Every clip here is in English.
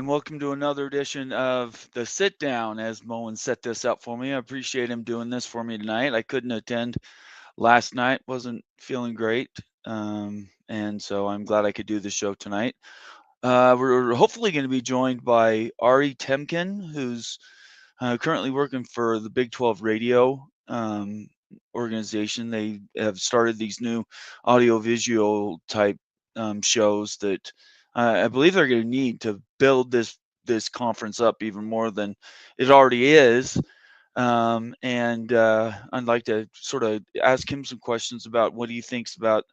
and welcome to another edition of the Sit Down. As Moen set this up for me, I appreciate him doing this for me tonight. I couldn't attend last night; wasn't feeling great, and so I'm glad I could do the show tonight. We're hopefully going to be joined by Ari Temkin, who's currently working for the Big 12 Radio organization. They have started these new audio-visual type shows that I believe they're going to need to build this conference up even more than it already is. And I'd like to sort of ask him some questions about what he thinks about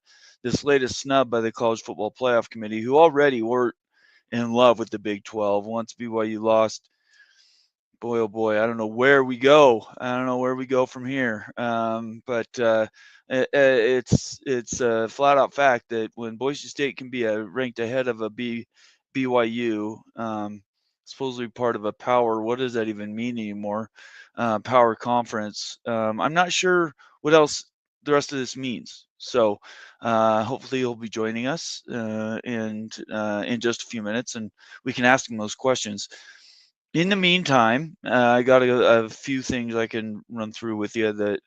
this latest snub by the College Football Playoff Committee, who already were in love with the Big 12. Once BYU lost, boy, oh boy, I don't know where we go. I don't know where we go from here. But it's a flat out fact that when Boise State can be ranked ahead of a BYU, supposedly part of a power. What does that even mean anymore? Power conference. I'm not sure what else the rest of this means. So hopefully he'll be joining us in just a few minutes, and we can ask him those questions. In the meantime, I got a few things I can run through with you that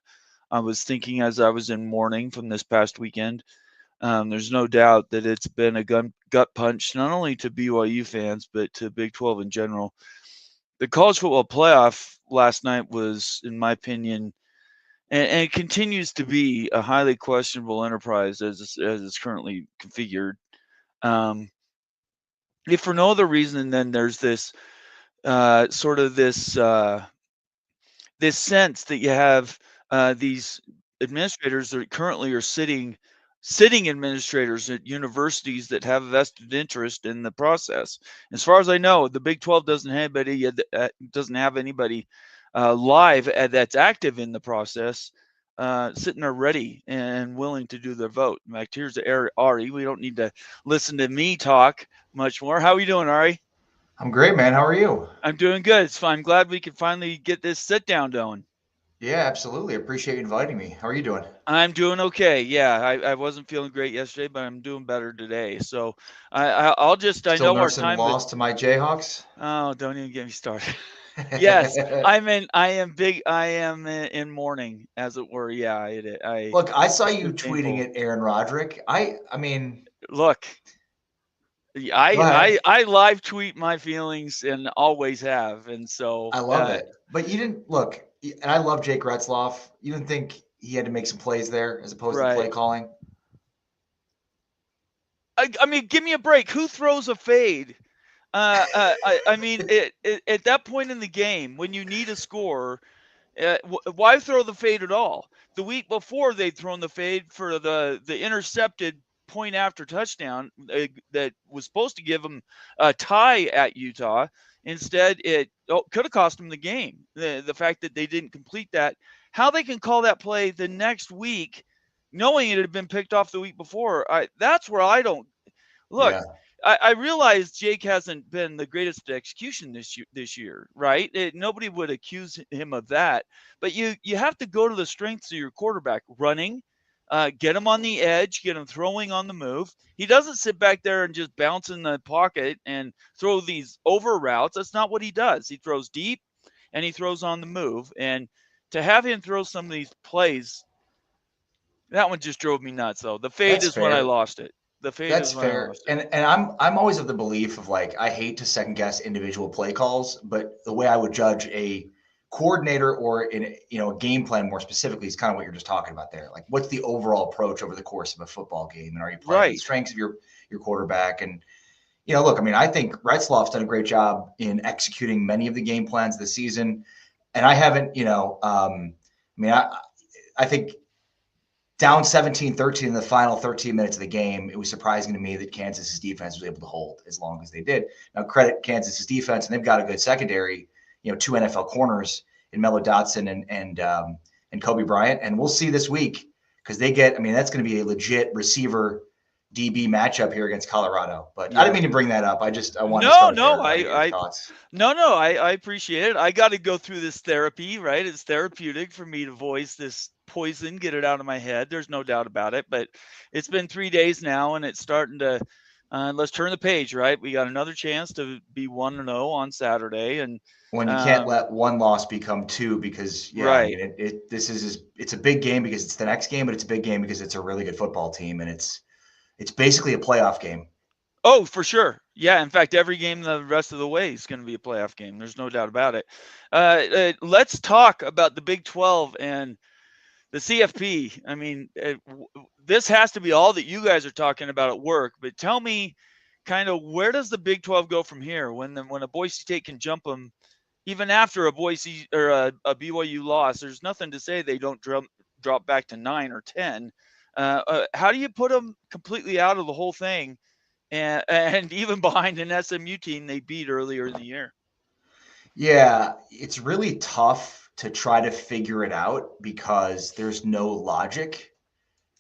I was thinking as I was in mourning from this past weekend. There's no doubt that it's been a gut punch, not only to BYU fans, but to Big 12 in general. The college football playoff last night was, in my opinion, and it continues to be a highly questionable enterprise as it's currently configured. Um, if for no other reason, then there's this sort of this sense that you have these administrators that currently are sitting administrators at universities that have a vested interest in the process. As far as I know, the Big 12 doesn't have anybody live that's active in the process, sitting there ready and willing to do their vote. In fact, here's Ari. We don't need to listen to me talk much more. How are you doing, Ari? I'm great, man. How are you? I'm doing good. It's fine. I'm glad we could finally get this sit down going. Yeah, absolutely. Appreciate you inviting me. How are you doing? I'm doing okay. Yeah, I wasn't feeling great yesterday, but I'm doing better today. So I Still know our nursing the time, but loss to my Jayhawks? oh, don't even get me started. Yes, I am big. I am in mourning, as it were. Yeah, Look, I saw it's you been tweeting painful. at Aaron Roderick. I mean, Look, go ahead. I live tweet my feelings and always have, and so I love it. But you didn't look, and I love Jake Retzloff. You didn't think he had to make some plays there as opposed to the play right. calling? I mean, give me a break. Who throws a fade? I mean, at that point in the game, when you need a score, why throw the fade at all? The week before, they'd thrown the fade for the intercepted point after touchdown that was supposed to give them a tie at Utah. Instead, it could have cost them the game. The fact that they didn't complete that, how they can call that play the next week, knowing it had been picked off the week before, that's where I don't look. Yeah, I realize Jake hasn't been the greatest at execution this year, right? Nobody would accuse him of that, but you have to go to the strengths of your quarterback: running, get him on the edge, get him throwing on the move. He doesn't sit back there and just bounce in the pocket and throw these over routes. That's not what he does. He throws deep and he throws on the move. And to have him throw some of these plays, that one just drove me nuts. Though the fade that's is when I fair. lost it. The fade That's is when I fair. lost it. And I'm always of the belief of like I hate to second guess individual play calls, but the way I would judge a coordinator or in a game plan more specifically is kind of what you're just talking about there. Like what's the overall approach over the course of a football game, and are you playing to the Right. strengths of your quarterback? And look, I mean, I think Retzloff's done a great job in executing many of the game plans this season, and I haven't, I mean, I think down 17-13 in the final 13 minutes of the game, it was surprising to me that Kansas's defense was able to hold as long as they did. Now, credit Kansas's defense, and they've got a good secondary, two NFL corners in Mello Dotson and Kobe Bryant. And we'll see this week because I mean, that's going to be a legit receiver DB matchup here against Colorado. But I didn't Yeah. mean to bring that up. I wanted to No, start no, there. I want to get your I thoughts. no, no, I appreciate it. I got to go through this therapy, right? It's therapeutic for me to voice this poison, get it out of my head. There's no doubt about it. But it's been 3 days now, and it's starting to Let's turn the page, right? We got another chance to be 1-0 on Saturday, and When you can't um, let one loss become two, because yeah, I right. mean it's a big game because it's the next game, but it's a big game because it's a really good football team, and it's basically a playoff game. Oh, for sure. Yeah. In fact, every game the rest of the way is going to be a playoff game. There's no doubt about it. Let's talk about the Big 12 and the CFP. I mean, this has to be all that you guys are talking about at work. But tell me, kind of, where does the Big 12 go from here when a Boise State can jump them even after a Boise or a BYU loss? There's nothing to say they don't drop back to 9 or 10. How do you put them completely out of the whole thing? And even behind an SMU team they beat earlier in the year. Yeah, it's really tough to try to figure it out because there's no logic.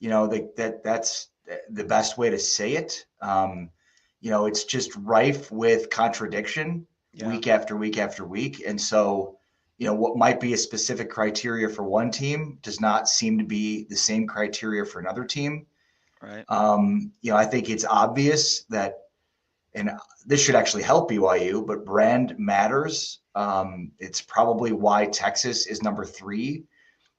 That's the best way to say it. It's just rife with contradiction Yeah. week after week after week. And so, what might be a specific criteria for one team does not seem to be the same criteria for another team. Right. I think it's obvious that, and this should actually help BYU, but brand matters. It's probably why Texas is number 3.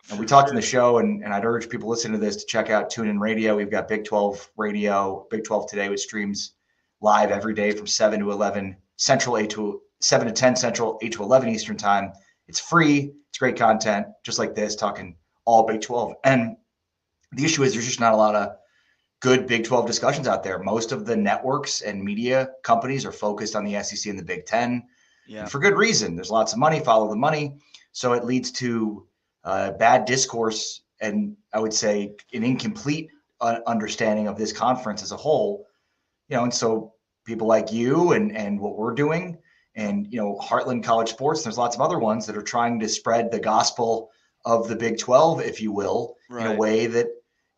And we For talked in the sure. show, and I'd urge people listening to this to check out TuneIn Radio. We've got Big 12 Radio, Big 12 Today, which streams live every day from 7 to 11 Central, 7 to 10 Central, 8 to 11 Eastern Time. It's free. It's great content, just like this, talking all Big 12. And the issue is there's just not a lot of good Big 12 discussions out there. Most of the networks and media companies are focused on the SEC and the Big 10, Yeah. and for good reason. There's lots of money, follow the money. So it leads to bad discourse, and I would say an incomplete understanding of this conference as a whole. And so people like you and what we're doing, and Heartland College Sports, there's lots of other ones that are trying to spread the gospel of the Big 12, if you will, in a Right. way that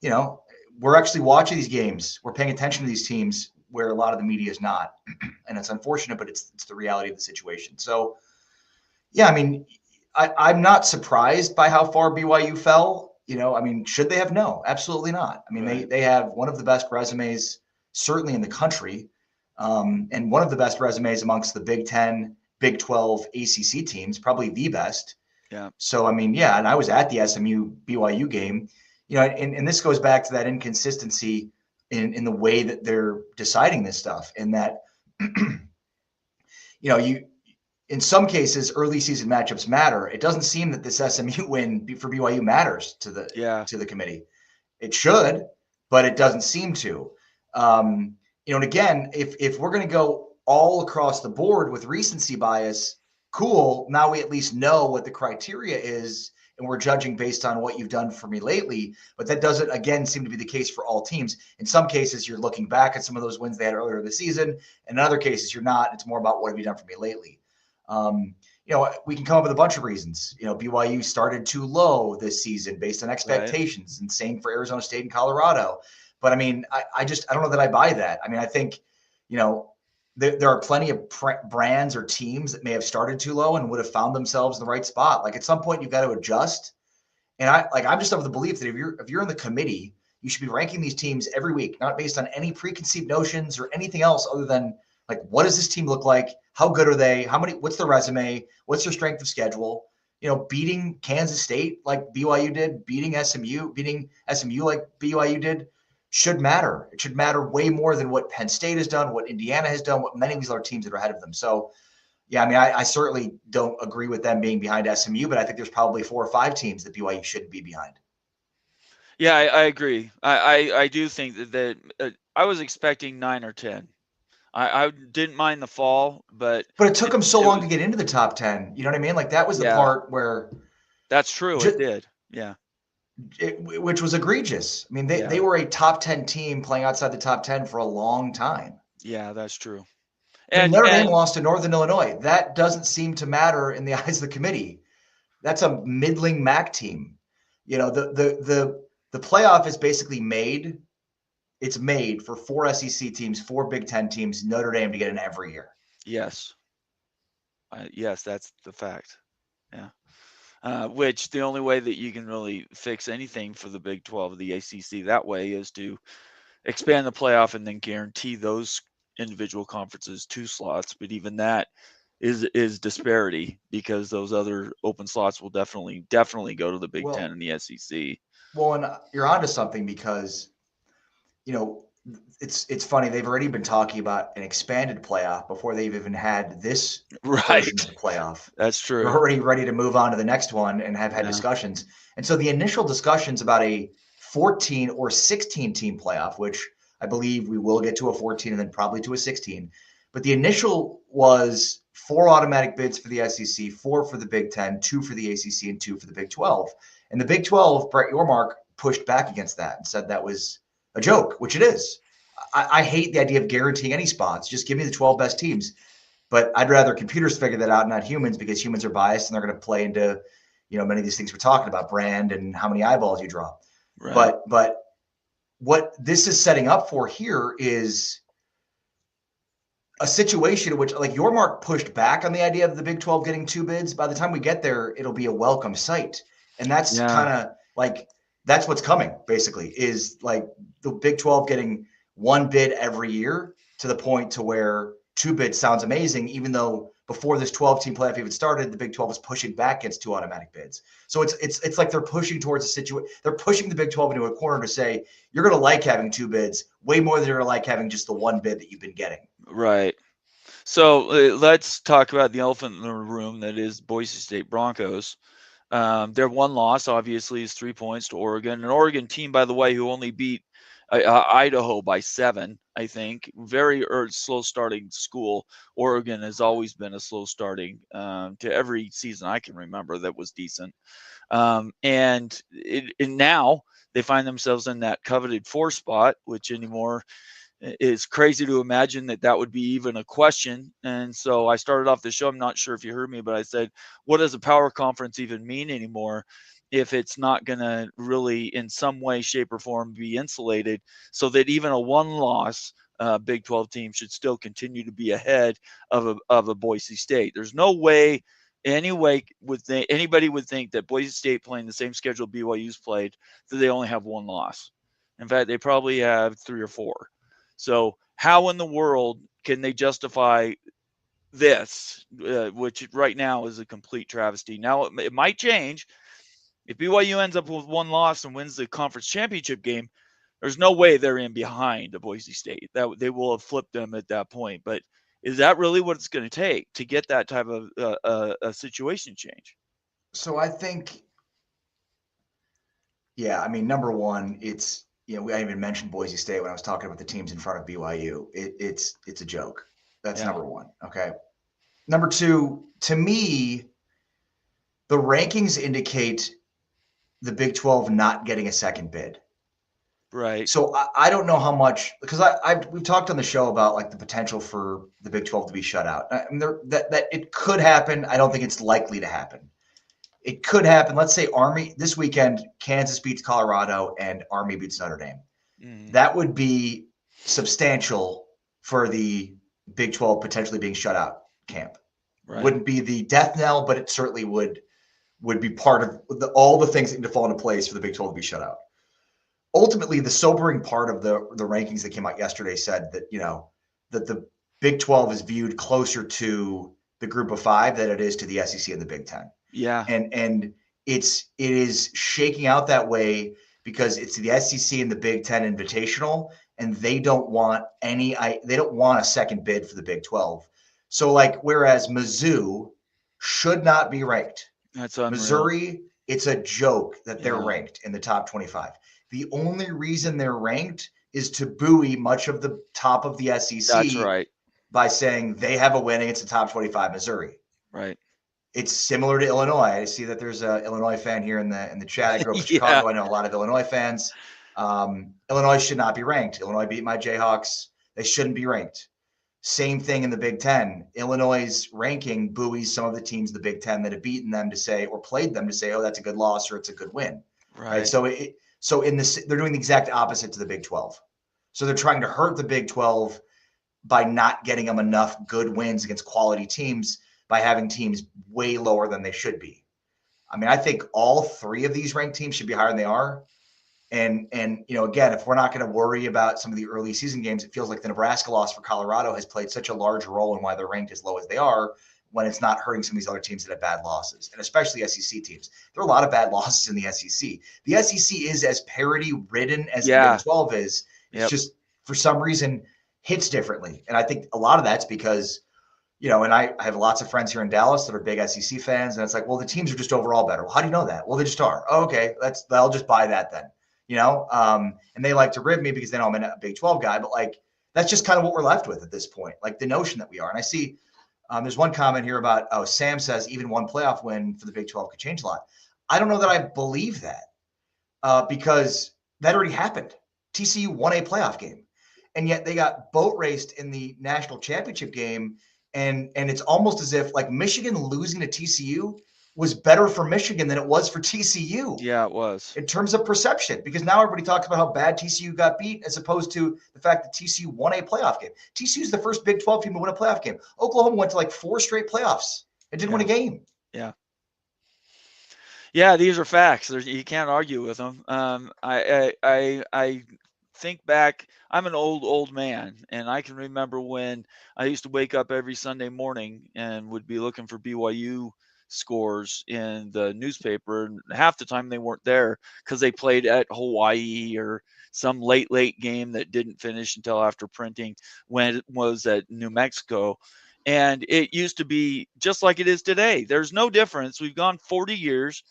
you know we're actually watching these games, we're paying attention to these teams where a lot of the media is not, and it's unfortunate, but it's the reality of the situation. So yeah, I mean, I'm not surprised by how far BYU fell. I mean, should they have? No, absolutely not. I mean, they Right. they have one of the best resumes, certainly in the country, and one of the best resumes amongst the Big 10, Big 12, ACC teams, probably the best. Yeah. So, I mean, yeah, and I was at the SMU BYU game, and this goes back to that inconsistency in the way that they're deciding this stuff, and that, you in some cases, early season matchups matter. It doesn't seem that this SMU win for BYU matters to the Yeah. to the committee. It should, but it doesn't seem to. And again, if we're going to go all across the board with recency bias, cool. Now we at least know what the criteria is, and we're judging based on what you've done for me lately. But that doesn't, again, seem to be the case for all teams. In some cases, you're looking back at some of those wins they had earlier in the season, and in other cases, you're not. It's more about what have you done for me lately. Um, we can come up with a bunch of reasons. BYU started too low this season based on Right. expectations, and same for Arizona State and Colorado. But I mean, I don't know that I buy that. I mean, I think, there are plenty of brands or teams that may have started too low and would have found themselves in the right spot. Like at some point, you've got to adjust. And I'm just of the belief that if you're in the committee, you should be ranking these teams every week, not based on any preconceived notions or anything else other than like, what does this team look like? How good are they? What's their resume? What's their strength of schedule? Beating Kansas State like BYU did, beating SMU like BYU did should matter. It should matter way more than what Penn State has done, what Indiana has done, what many of these other teams that are ahead of them. So yeah, I mean, I certainly don't agree with them being behind SMU, but I think there's probably 4 or 5 teams that BYU shouldn't be behind. Yeah, I agree. I do think that I was expecting 9 or 10. I didn't mind the fall, but But it took them so it long was to get into the top 10. You know what I mean? Like that was the yeah, part where, that's true. It just, did. Yeah. which was egregious. I mean, they Yeah. were a top 10 team playing outside the top 10 for a long time. Yeah, that's true. I mean, And Notre Dame and lost to Northern Illinois. That doesn't seem to matter in the eyes of the committee. That's a middling MAC team. The playoff is basically made. It's made for 4 SEC teams, 4 Big 10 teams, Notre Dame to get in every year. yes. Yes, that's the fact. Yeah. Which the only way that you can really fix anything for the Big 12 of the ACC that way is to expand the playoff and then guarantee those individual conferences 2 slots, but even that is disparity because those other open slots will definitely go to the Big Ten Well, and the SEC. well, and you're onto something because you know it's funny. They've already been talking about an expanded playoff before they've even had this version of Right. the playoff. That's They're true. already ready to move on to the next one and have had Yeah. discussions. And so the initial discussions about a 14 or 16 team playoff, which I believe we will get to a 14 and then probably to a 16. But the initial was 4 automatic bids for the SEC, 4 for the Big Ten, 2 for the ACC, and 2 for the Big 12. And the Big 12, Brett Yormark, pushed back against that and said that was a joke, which it is. I hate the idea of guaranteeing any spots. Just give me the 12 best teams. But I'd rather computers figure that out, not humans, because humans are biased and they're going to play into, many of these things we're talking about, brand and how many eyeballs you draw. Right. But what this is setting up for here is a situation in which, like, Yormark pushed back on the idea of the Big 12 getting 2 bids. By the time we get there, it'll be a welcome sight. And that's Yeah. kind of like that's what's coming, basically, is like the Big 12 getting 1 bid every year to the point to where 2 bids sounds amazing, even though before this 12-team playoff even started, the Big 12 was pushing back against 2 automatic bids. So it's like they're pushing towards a situation. They're pushing the Big 12 into a corner to say you're going to like having 2 bids way more than you're going to like having just the 1 bid that you've been getting. Right. So let's talk about the elephant in the room that is Boise State Broncos. Their one loss, obviously, is 3 points to Oregon. An Oregon team, by the way, who only beat Idaho by 7, I think. Very slow starting school. Oregon has always been a slow starting to every season I can remember that was decent. And now they find themselves in that coveted 4 spot, which anymore is crazy to imagine that that would be even a question. And so I started off the show. I'm not sure if you heard me, but I said, what does a power conference even mean anymore if it's not going to really, in some way, shape, or form, be insulated so that even a one loss Big 12 team should still continue to be ahead of a Boise State? There's no way. Anybody would think that Boise State playing the same schedule BYU's played, that they only have one loss. In fact, they probably have 3 or 4. So how in the world can they justify this, which right now is a complete travesty? Now it might change. If BYU ends up with one loss and wins the conference championship game, there's no way they're in behind the Boise State. That they will have flipped them at that point. But is that really what it's going to take to get that type of a situation change? So I think, yeah, I mean, number one, it's I even mentioned Boise State when I was talking about the teams in front of BYU. It's a joke. That's Yeah. number one. Okay. Number two, to me, the rankings indicate the Big 12 not getting a second bid. Right. So I don't know how much, because we've talked on the show about like the potential for the Big 12 to be shut out. I mean, that it could happen. I don't think it's likely to happen. It could happen. Let's say Army this weekend, Kansas beats Colorado and Army beats Notre Dame. Mm-hmm. That would be substantial for the Big 12 potentially being shut out camp. Right. Wouldn't be the death knell, but it certainly would be part of all the things that need to fall into place for the Big 12 to be shut out. Ultimately, the sobering part of the rankings that came out yesterday said that that the Big 12 is viewed closer to the Group of 5 than it is to the SEC and the Big 10. Yeah. And it is shaking out that way because it's the SEC and the Big 10 Invitational, and they don't want a second bid for the Big 12. So like, whereas Mizzou should not be ranked, That's unreal. Missouri, it's a joke that they're Yeah. ranked in the top 25. The only reason they're ranked is to buoy much of the top of the That's SEC right. by saying they have a win against the top 25 Missouri. Right. It's similar to Illinois. I see that there's an Illinois fan here in the chat. I grew up in Yeah. Chicago. I know a lot of Illinois fans. Illinois should not be ranked. Illinois beat my Jayhawks. They shouldn't be ranked. Same thing in the Big Ten. Illinois' ranking buoys some of the teams in the Big Ten that have beaten them to say, or played them to say, oh, that's a good loss or it's a good win. Right. So they're doing the exact opposite to the Big 12. So they're trying to hurt the Big 12 by not getting them enough good wins against quality teams by having teams way lower than they should be. I mean, I think all 3 of these ranked teams should be higher than they are. And again, if we're not going to worry about some of the early season games, it feels like the Nebraska loss for Colorado has played such a large role in why they're ranked as low as they are, when it's not hurting some of these other teams that have bad losses, and especially SEC teams. There are a lot of bad losses in the SEC. The SEC is as parity ridden as the Big 12 is. It's just, for some reason, hits differently. And I think a lot of that's because, and I have lots of friends here in Dallas that are big SEC fans, and it's like, well, the teams are just overall better. Well, how do you know that? Well, they just are. Oh, okay, I'll just buy that then. And they like to rib me because they know I'm a Big 12 guy, but like, that's just kind of what we're left with at this point. Like, the notion that we are. And I see there's one comment here about, Sam says even one playoff win for the Big 12 could change a lot. I don't know that I believe that because that already happened. TCU won a playoff game, and yet they got boat raced in the national championship game. And it's almost as if like Michigan losing to TCU was better for Michigan than it was for TCU. Yeah, it was. In terms of perception, because now everybody talks about how bad TCU got beat as opposed to the fact that TCU won a playoff game. TCU is the first Big 12 team to win a playoff game. Oklahoma went to like 4 straight playoffs. It didn't win a game. Yeah. Yeah, these are facts. You can't argue with them. I think back. I'm an old man, and I can remember when I used to wake up every Sunday morning and would be looking for BYU scores in the newspaper, and half the time they weren't there because they played at Hawaii or some late game that didn't finish until after printing, when it was at New Mexico. And it used to be just like it is today. There's no difference. We've gone 40 years,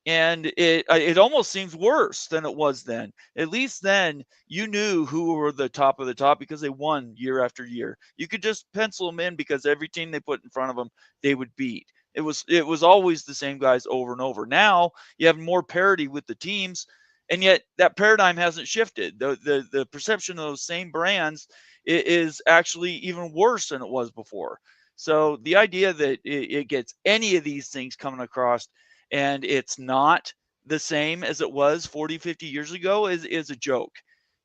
and it almost seems worse than it was then. At least then you knew who were the top of the top because they won year after year. You could just pencil them in because every team they put in front of them, they would beat. It was always the same guys over and over. Now you have more parity with the teams, and yet that paradigm hasn't shifted. The perception of those same brands is actually even worse than it was before. So the idea that it gets any of these things coming across and it's not the same as it was 40, 50 years ago is a joke.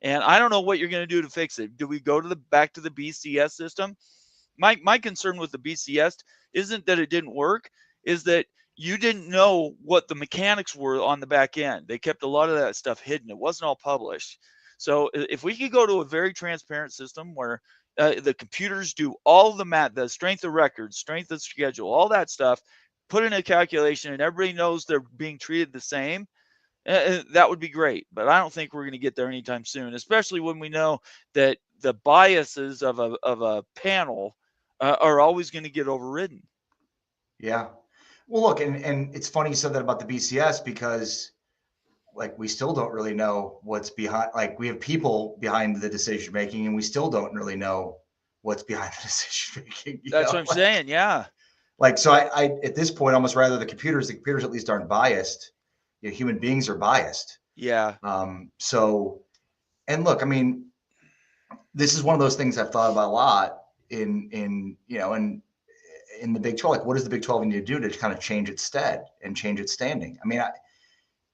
And I don't know what you're going to do to fix it. Do we go to back to the BCS system? My concern with the BCS isn't that it didn't work, is that you didn't know what the mechanics were on the back end. They kept a lot of that stuff hidden. It wasn't all published. So if we could go to a very transparent system where the computers do all the math, the strength of records, strength of schedule, all that stuff, put in a calculation, and everybody knows they're being treated the same, that would be great. But I don't think we're going to get there anytime soon, especially when we know that the biases of a panel are always going to get overridden. Yeah. Well, look, and it's funny you said that about the BCS because like we still don't really know what's behind. Like we have people behind the decision making, and we still don't really know what's behind the decision making. That's what I'm saying. Yeah. Like, so I at this point almost rather the computers at least aren't biased. Human beings are biased. Yeah. So, and look, I mean, this is one of those things I've thought about a lot in the Big 12. Like, what does the Big 12 need to do to kind of change its stead and change its standing? I mean,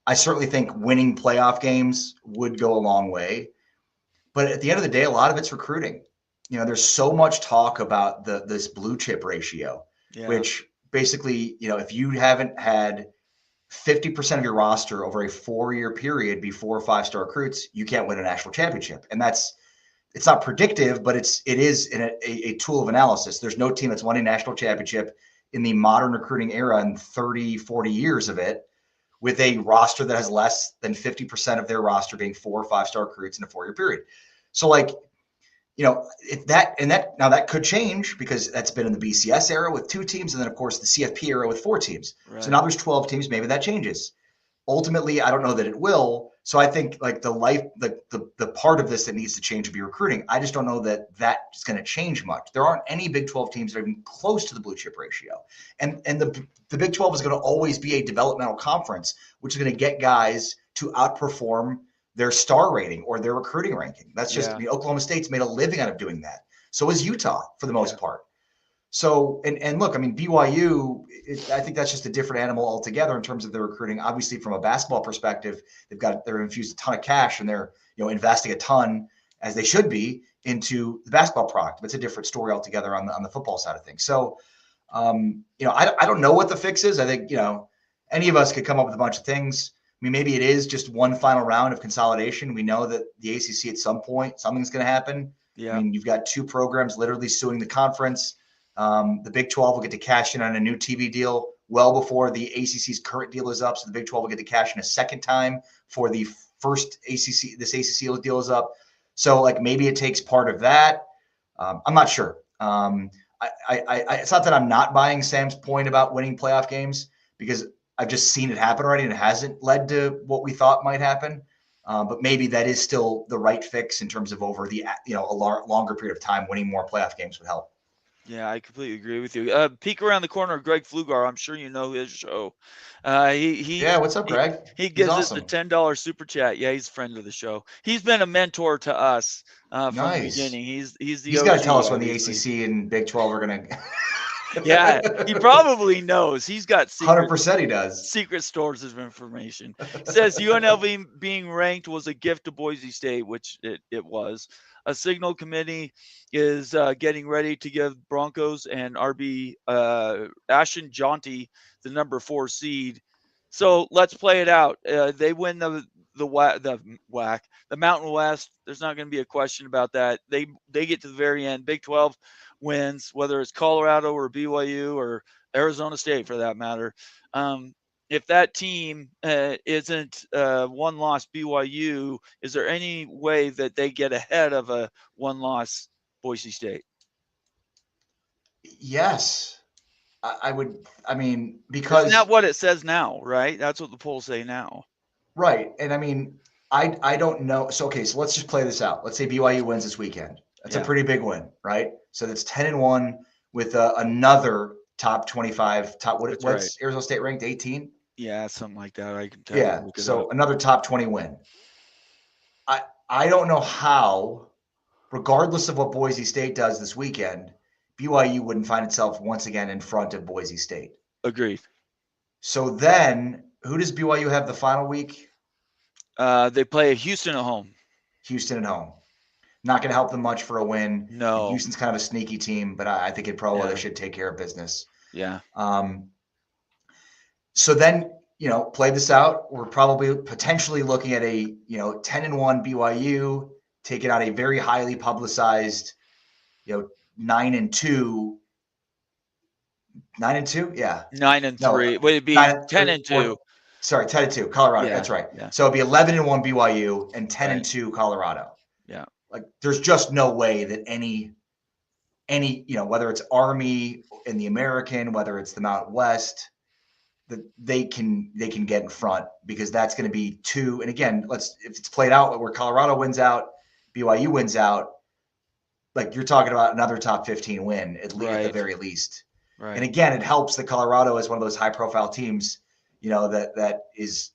I certainly think winning playoff games would go a long way, but at the end of the day, a lot of it's recruiting. There's so much talk about this blue chip ratio, which basically, if you haven't had 50% of your roster over a 4-year period be 4 or 5-star recruits, you can't win a national championship. And it's not predictive, but it is a tool of analysis. There's no team that's won a national championship in the modern recruiting era in 30, 40 years of it with a roster that has less than 50% of their roster being 4 or 5-star recruits in a 4-year period. So like, if that could change because that's been in the BCS era with 2 teams. And then of course the CFP era with 4 teams. Right. So now there's 12 teams. Maybe that changes. Ultimately, I don't know that it will. So I think like the part of this that needs to change would be recruiting. I just don't know that is going to change much. There aren't any Big 12 teams that are even close to the blue chip ratio. And the Big 12 is going to always be a developmental conference, which is going to get guys to outperform their star rating or their recruiting ranking. That's just, Oklahoma State's made a living out of doing that. So is Utah for the most part. So, and look, I mean, BYU, I think that's just a different animal altogether in terms of their recruiting. Obviously, from a basketball perspective, they're infused a ton of cash and they're, investing a ton, as they should be, into the basketball product. But it's a different story altogether on the football side of things. So, I don't know what the fix is. I think, any of us could come up with a bunch of things. mean, maybe it is just one final round of consolidation. We know that the ACC at some point, something's going to happen. Yeah. I mean, you've got two programs literally suing the conference. The Big 12 will get to cash in on a new TV deal well before the ACC's current deal is up. So the Big 12 will get to cash in a second time for the first this ACC deal is up. So like maybe it takes part of that. I'm not sure. It's not that I'm not buying Sam's point about winning playoff games, because I've just seen it happen already and it hasn't led to what we thought might happen. But maybe that is still the right fix in terms of over the a longer period of time, winning more playoff games would help. Yeah, I completely agree with you. Peek around the corner, Greg Flugar. I'm sure you know his show. Yeah, what's up, Greg? He He's gives awesome. us a $10 super chat. Yeah, he's a friend of the show. He's been a mentor to us from the beginning. He's the OG, got to tell us when obviously. the ACC and Big 12 are going to. Yeah, he probably knows. He's got 100% he does. Secret stores of information. Says UNLV being ranked was a gift to Boise State, which it was. A signal committee is getting ready to give Broncos and RB Ashton Jaunty the number 4 seed. So let's play it out. They win the Mountain West. There's not going to be a question about that. They get to the very end. Big 12 wins, whether it's Colorado or BYU or Arizona State for that matter. If that team isn't one-loss BYU, is there any way that they get ahead of a one-loss Boise State? Yes, I would. I mean, because isn't that what it says now, right? That's what the polls say now. Right, and I mean, I don't know. So okay, so let's just play this out. Let's say BYU wins this weekend. That's a pretty big win, right? So that's 10-1 with another top 25. What's right. Arizona State ranked 18? Yeah, something like that. I can tell. Yeah, so another top 20 win. I don't know how, regardless of what Boise State does this weekend, BYU wouldn't find itself once again in front of Boise State. Agreed. So then, who does BYU have the final week? They play Houston at home. Houston at home. Not going to help them much for a win. No. And Houston's kind of a sneaky team, but I think it probably should take care of business. Yeah. So then, play this out. We're probably potentially looking at a 10-1 BYU taking out a very highly publicized 9-2. 9-2, yeah. 9-3. Would it be 10-2? Sorry, 10-2. Colorado. Yeah, that's right. Yeah. So it'd be 11-1 BYU and 10-2 Colorado. Yeah. Like there's just no way that any whether it's Army in the American, whether it's the Mountain West, that they can get in front, because that's going to be 2. And again, if it's played out where Colorado wins out, BYU wins out, like you're talking about another top 15 win at the very least. Right. And again, it helps that Colorado is one of those high profile teams, that is,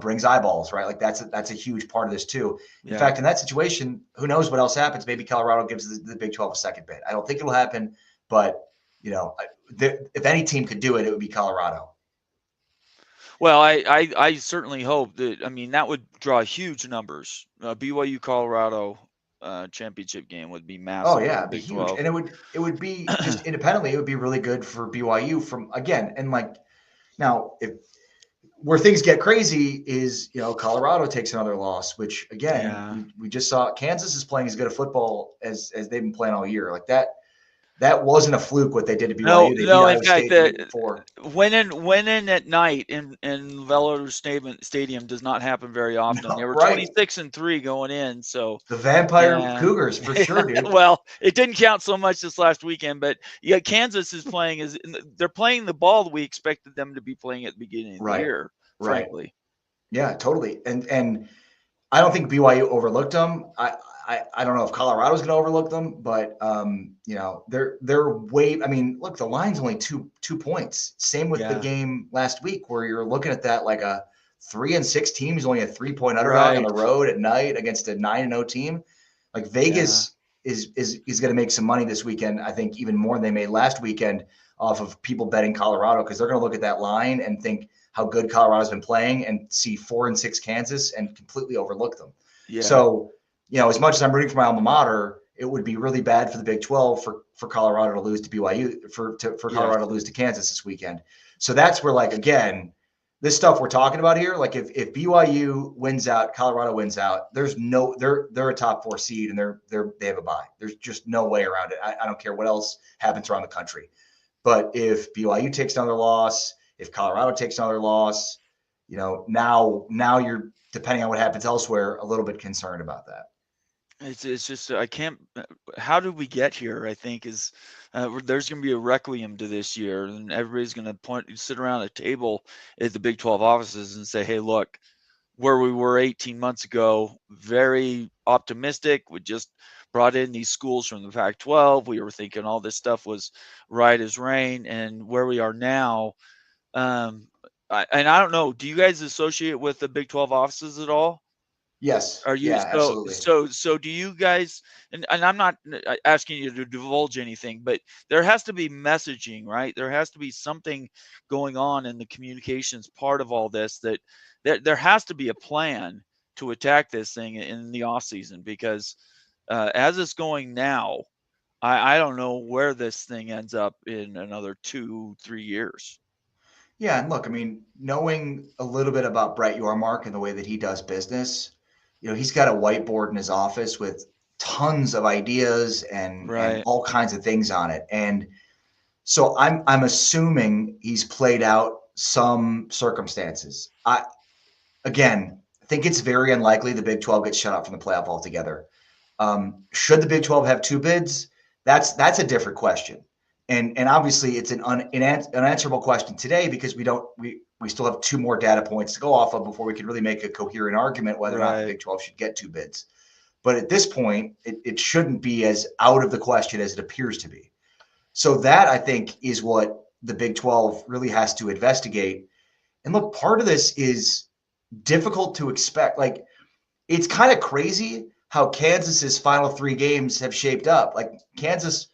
brings eyeballs, right? Like that's a huge part of this too. In fact, in that situation, who knows what else happens? Maybe Colorado gives the Big 12 a second bid. I don't think it'll happen, but if any team could do it, it would be Colorado. Well, I certainly hope that. I mean, that would draw huge numbers. BYU Colorado championship game would be massive. Oh yeah, it'd be huge, and it would be just independently. It would be really good for BYU and like now where things get crazy is Colorado takes another loss, which again we just saw. Kansas is playing as good a football as they've been playing all year. Like that wasn't a fluke what they did to BYU. No, in fact, winning at night in Velodrome Stadium does not happen very often. No, they were 26-3 going in, so the Vampire Cougars for sure, dude. Well, it didn't count so much this last weekend, but Kansas is playing they're playing the ball that we expected them to be playing at the beginning of the year. Frankly, yeah, totally, and I don't think BYU overlooked them. I don't know if Colorado's going to overlook them, but they're way. I mean, look, the line's only two points. Same with the game last week, where you're looking at that like a 3-6 team who's only a 3-point underdog on the road at night against a 9-0 team. Like Vegas is going to make some money this weekend. I think even more than they made last weekend off of people betting Colorado, because they're going to look at that line and think how good Colorado's been playing and see 4-6 Kansas and completely overlook them. Yeah. So. As much as I'm rooting for my alma mater, it would be really bad for the Big 12 for Colorado to lose to BYU, for Colorado to lose to Kansas this weekend. So that's where, like, again, this stuff we're talking about here, like if BYU wins out, Colorado wins out, they're a top 4 seed and they have a bye. There's just no way around it. I don't care what else happens around the country. But if BYU takes another loss, if Colorado takes another loss, now you're, depending on what happens elsewhere, a little bit concerned about that. It's just I can't. How did we get here? I think is there's going to be a requiem to this year, and everybody's going to sit around a table at the Big 12 offices and say, "Hey, look, where we were 18 months ago, very optimistic. We just brought in these schools from the Pac-12. We were thinking all this stuff was right as rain, and where we are now." Um, and I don't know. Do you guys associate with the Big 12 offices at all? Yes. Are you Yeah, absolutely. so do you guys, and I'm not asking you to divulge anything, but there has to be messaging, right? There has to be something going on in the communications part of all this that there has to be a plan to attack this thing in the off season because as it's going now, I don't know where this thing ends up in another 2-3 years. Yeah, and look, I mean, knowing a little bit about Brett Yormark and the way that he does business, he's got a whiteboard in his office with tons of ideas and Right. all kinds of things on it. And so I'm assuming he's played out some circumstances. I think it's very unlikely the Big 12 gets shut out from the playoff altogether. Should the Big 12 have 2 bids? That's a different question. And obviously it's an unanswerable question today because we still have 2 more data points to go off of before we can really make a coherent argument whether or not the Right. Big 12 should get 2 bids. But at this point, it shouldn't be as out of the question as it appears to be. So that, I think, is what the Big 12 really has to investigate. And look, part of this is difficult to expect. Like, it's kind of crazy how Kansas's final 3 games have shaped up. Like, Kansas,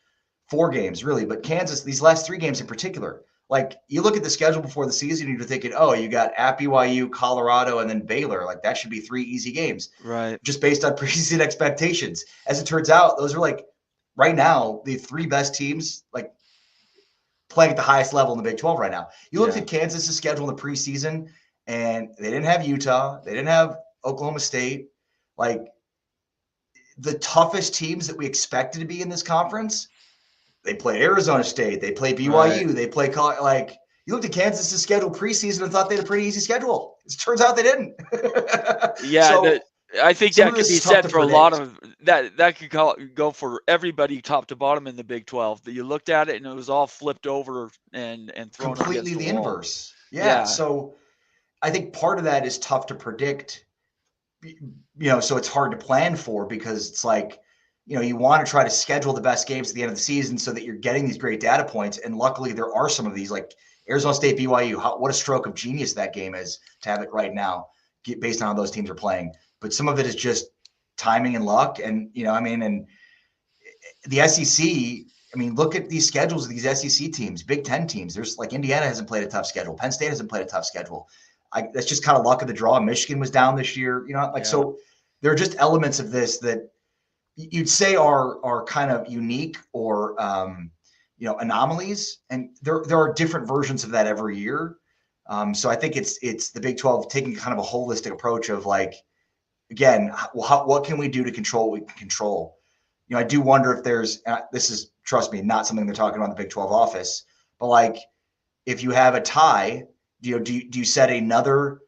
4 games really, but Kansas, these last 3 games in particular. Like, you look at the schedule before the season, you're thinking, oh, you got at BYU, Colorado, and then Baylor. Like, that should be 3 easy games Right. just based on preseason expectations. As it turns out, those are like right now the 3 best teams, like playing at the highest level in the Big 12 right now. You looked Yeah. at Kansas's schedule in the preseason, and they didn't have Utah, they didn't have Oklahoma State. Like, the toughest teams that we expected to be in this conference, they play Arizona State, they play Right. BYU, they play like, you looked at Kansas's schedule preseason and thought they had a pretty easy schedule. It turns out they didn't. Yeah, So I think some that of could this be is tough said to for a lot predict. of that could go for everybody top to bottom in the Big 12. That you looked at it and it was all flipped over and thrown Completely against a the wall. inverse. Yeah. Yeah, So I think part of that is tough to predict, so it's hard to plan for because it's like, you want to try to schedule the best games at the end of the season so that you're getting these great data points. And luckily, there are some of these, like Arizona State, BYU. What a stroke of genius that game is to have it right now, based on how those teams are playing. But some of it is just timing and luck. And, and the SEC, look at these schedules of these SEC teams, Big Ten teams. There's like Indiana hasn't played a tough schedule. Penn State hasn't played a tough schedule. That's just kind of luck of the draw. Michigan was down this year, yeah, so there are just elements of this that you'd say are kind of unique or anomalies, and there are different versions of that every year. So I think it's the Big 12 taking kind of a holistic approach of like, again, what can we do to control what we can control? I do wonder if there's this is, trust me, not something they're talking about in the Big 12 office, but like if you have a tie, do you set another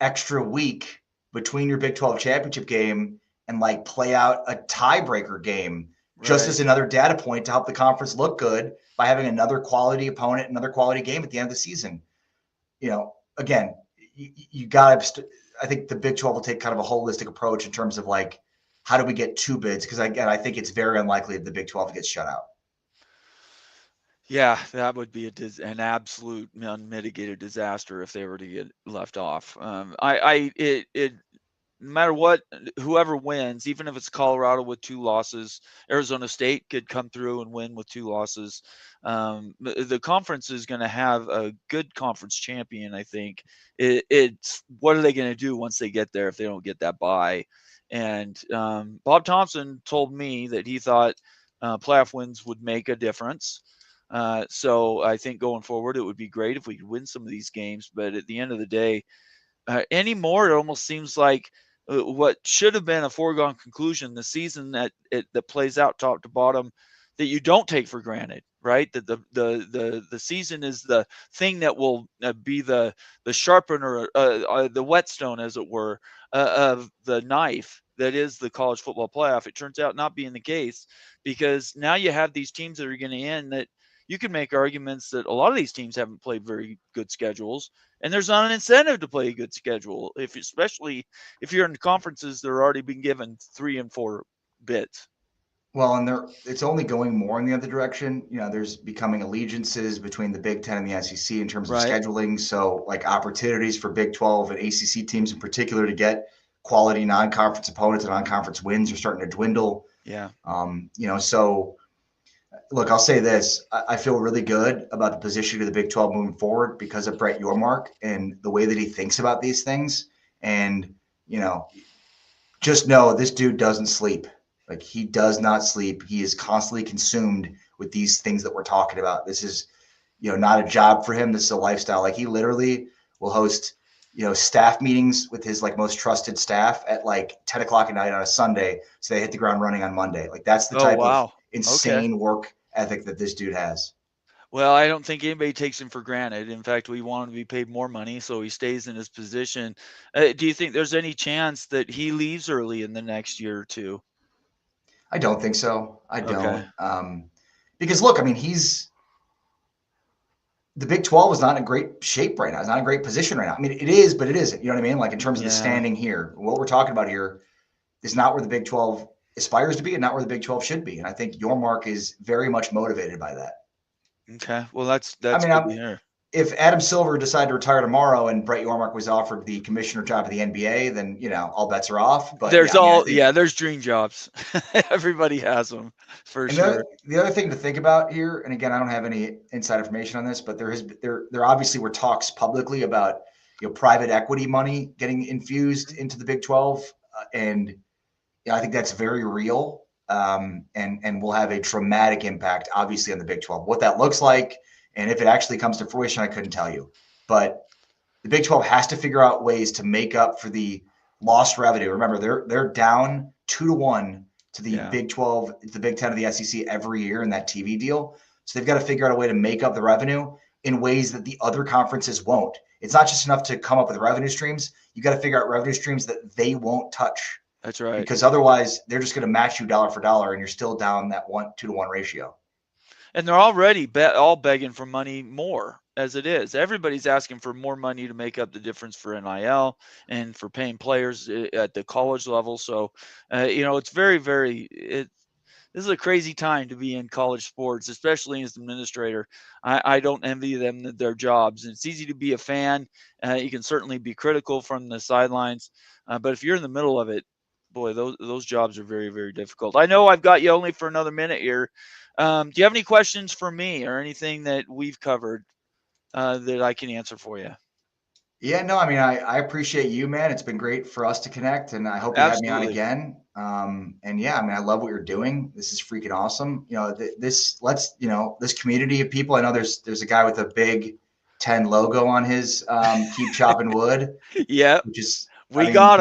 extra week between your Big 12 championship game and like play out a tiebreaker game just right. as another data point to help the conference look good by having another quality opponent, another quality game at the end of the season? Again, you got to, I think the Big 12 will take kind of a holistic approach in terms of like, how do we get 2 bids? Because again, I think it's very unlikely that the Big 12 gets shut out. Yeah, that would be an absolute unmitigated disaster if they were to get left off. No matter what, whoever wins, even if it's Colorado with 2 losses, Arizona State could come through and win with 2 losses. The conference is going to have a good conference champion, I think. It's what are they going to do once they get there if they don't get that bye? And Bob Thompson told me that he thought playoff wins would make a difference. So I think going forward, it would be great if we could win some of these games. But at the end of the day, anymore, it almost seems like what should have been a foregone conclusion, the season that plays out top to bottom, that you don't take for granted, right? That the season is the thing that will be the sharpener, the whetstone, as it were, of the knife that is the college football playoff. It turns out not being the case, because now you have these teams that are going to end that you can make arguments that a lot of these teams haven't played very good schedules, and there's not an incentive to play a good schedule, if especially if you're in conferences that are already been given 3 and 4 bids. Well, and it's only going more in the other direction. There's becoming allegiances between the Big Ten and the SEC in terms of Right. scheduling. So, like, opportunities for Big 12 and ACC teams in particular to get quality non-conference opponents and non-conference wins are starting to dwindle. Yeah. So look, I'll say this. I feel really good about the position of the Big 12 moving forward because of Brett Yormark and the way that he thinks about these things. And, just know this dude doesn't sleep. Like, he does not sleep. He is constantly consumed with these things that we're talking about. This is, not a job for him. This is a lifestyle. Like, he literally will host, staff meetings with his most trusted staff at 10 o'clock at night on a Sunday. So they hit the ground running on Monday. Like, that's the Oh, type of wow. Okay. insane work ethic that this dude has. Well, I don't think anybody takes him for granted. In fact, we want him to be paid more money, so he stays in his position. Do you think there's any chance that he leaves early in the next year or two? I don't think so. I Okay. don't. Because look, I mean, the Big 12 is not in a great shape right now. It's not in a great position right now. I mean, it is, but it isn't. You know what I mean? Like, in terms of the Yeah. standing here, what we're talking about here is not where the Big 12 aspires to be and not where the Big 12 should be. And I think Yormark is very much motivated by that. Okay. Well, I that's mean, good to hear. if Adam Silver decided to retire tomorrow and Brett Yormark was offered the commissioner job of the NBA, then, all bets are off. But There's yeah, I mean, I all think. yeah, there's dream jobs. Everybody has them for And sure. the other thing to think about here, and again, I don't have any inside information on this, but there obviously were talks publicly about private equity money getting infused into the Big 12, and I think that's very real, and will have a dramatic impact, obviously, on the Big 12. What that looks like, and if it actually comes to fruition, I couldn't tell you. But the Big 12 has to figure out ways to make up for the lost revenue. Remember, they're down 2-1 to the Yeah. Big 12, the Big 10 of the SEC every year in that TV deal. So they've got to figure out a way to make up the revenue in ways that the other conferences won't. It's not just enough to come up with revenue streams. You got to figure out revenue streams that they won't touch, That's right. because otherwise they're just going to match you dollar for dollar, and you're still down that 2-1 ratio. And they're already all begging for money more as it is. Everybody's asking for more money to make up the difference for NIL and for paying players at the college level. So, it's very, very. This is a crazy time to be in college sports, especially as an administrator. I don't envy them their jobs. And it's easy to be a fan. You can certainly be critical from the sidelines, but if you're in the middle of it, boy, those jobs are very, very difficult. I know I've got you only for another minute here. Do you have any questions for me or anything that we've covered that I can answer for you? Yeah, no, I mean, I appreciate you, man. It's been great for us to connect, and I hope you have me on Absolutely. again. And yeah, I mean, I love what you're doing. This is freaking awesome. This community of people. I know there's a guy with a big 10 logo on his keep chopping wood, Yeah, which is, I we mean, got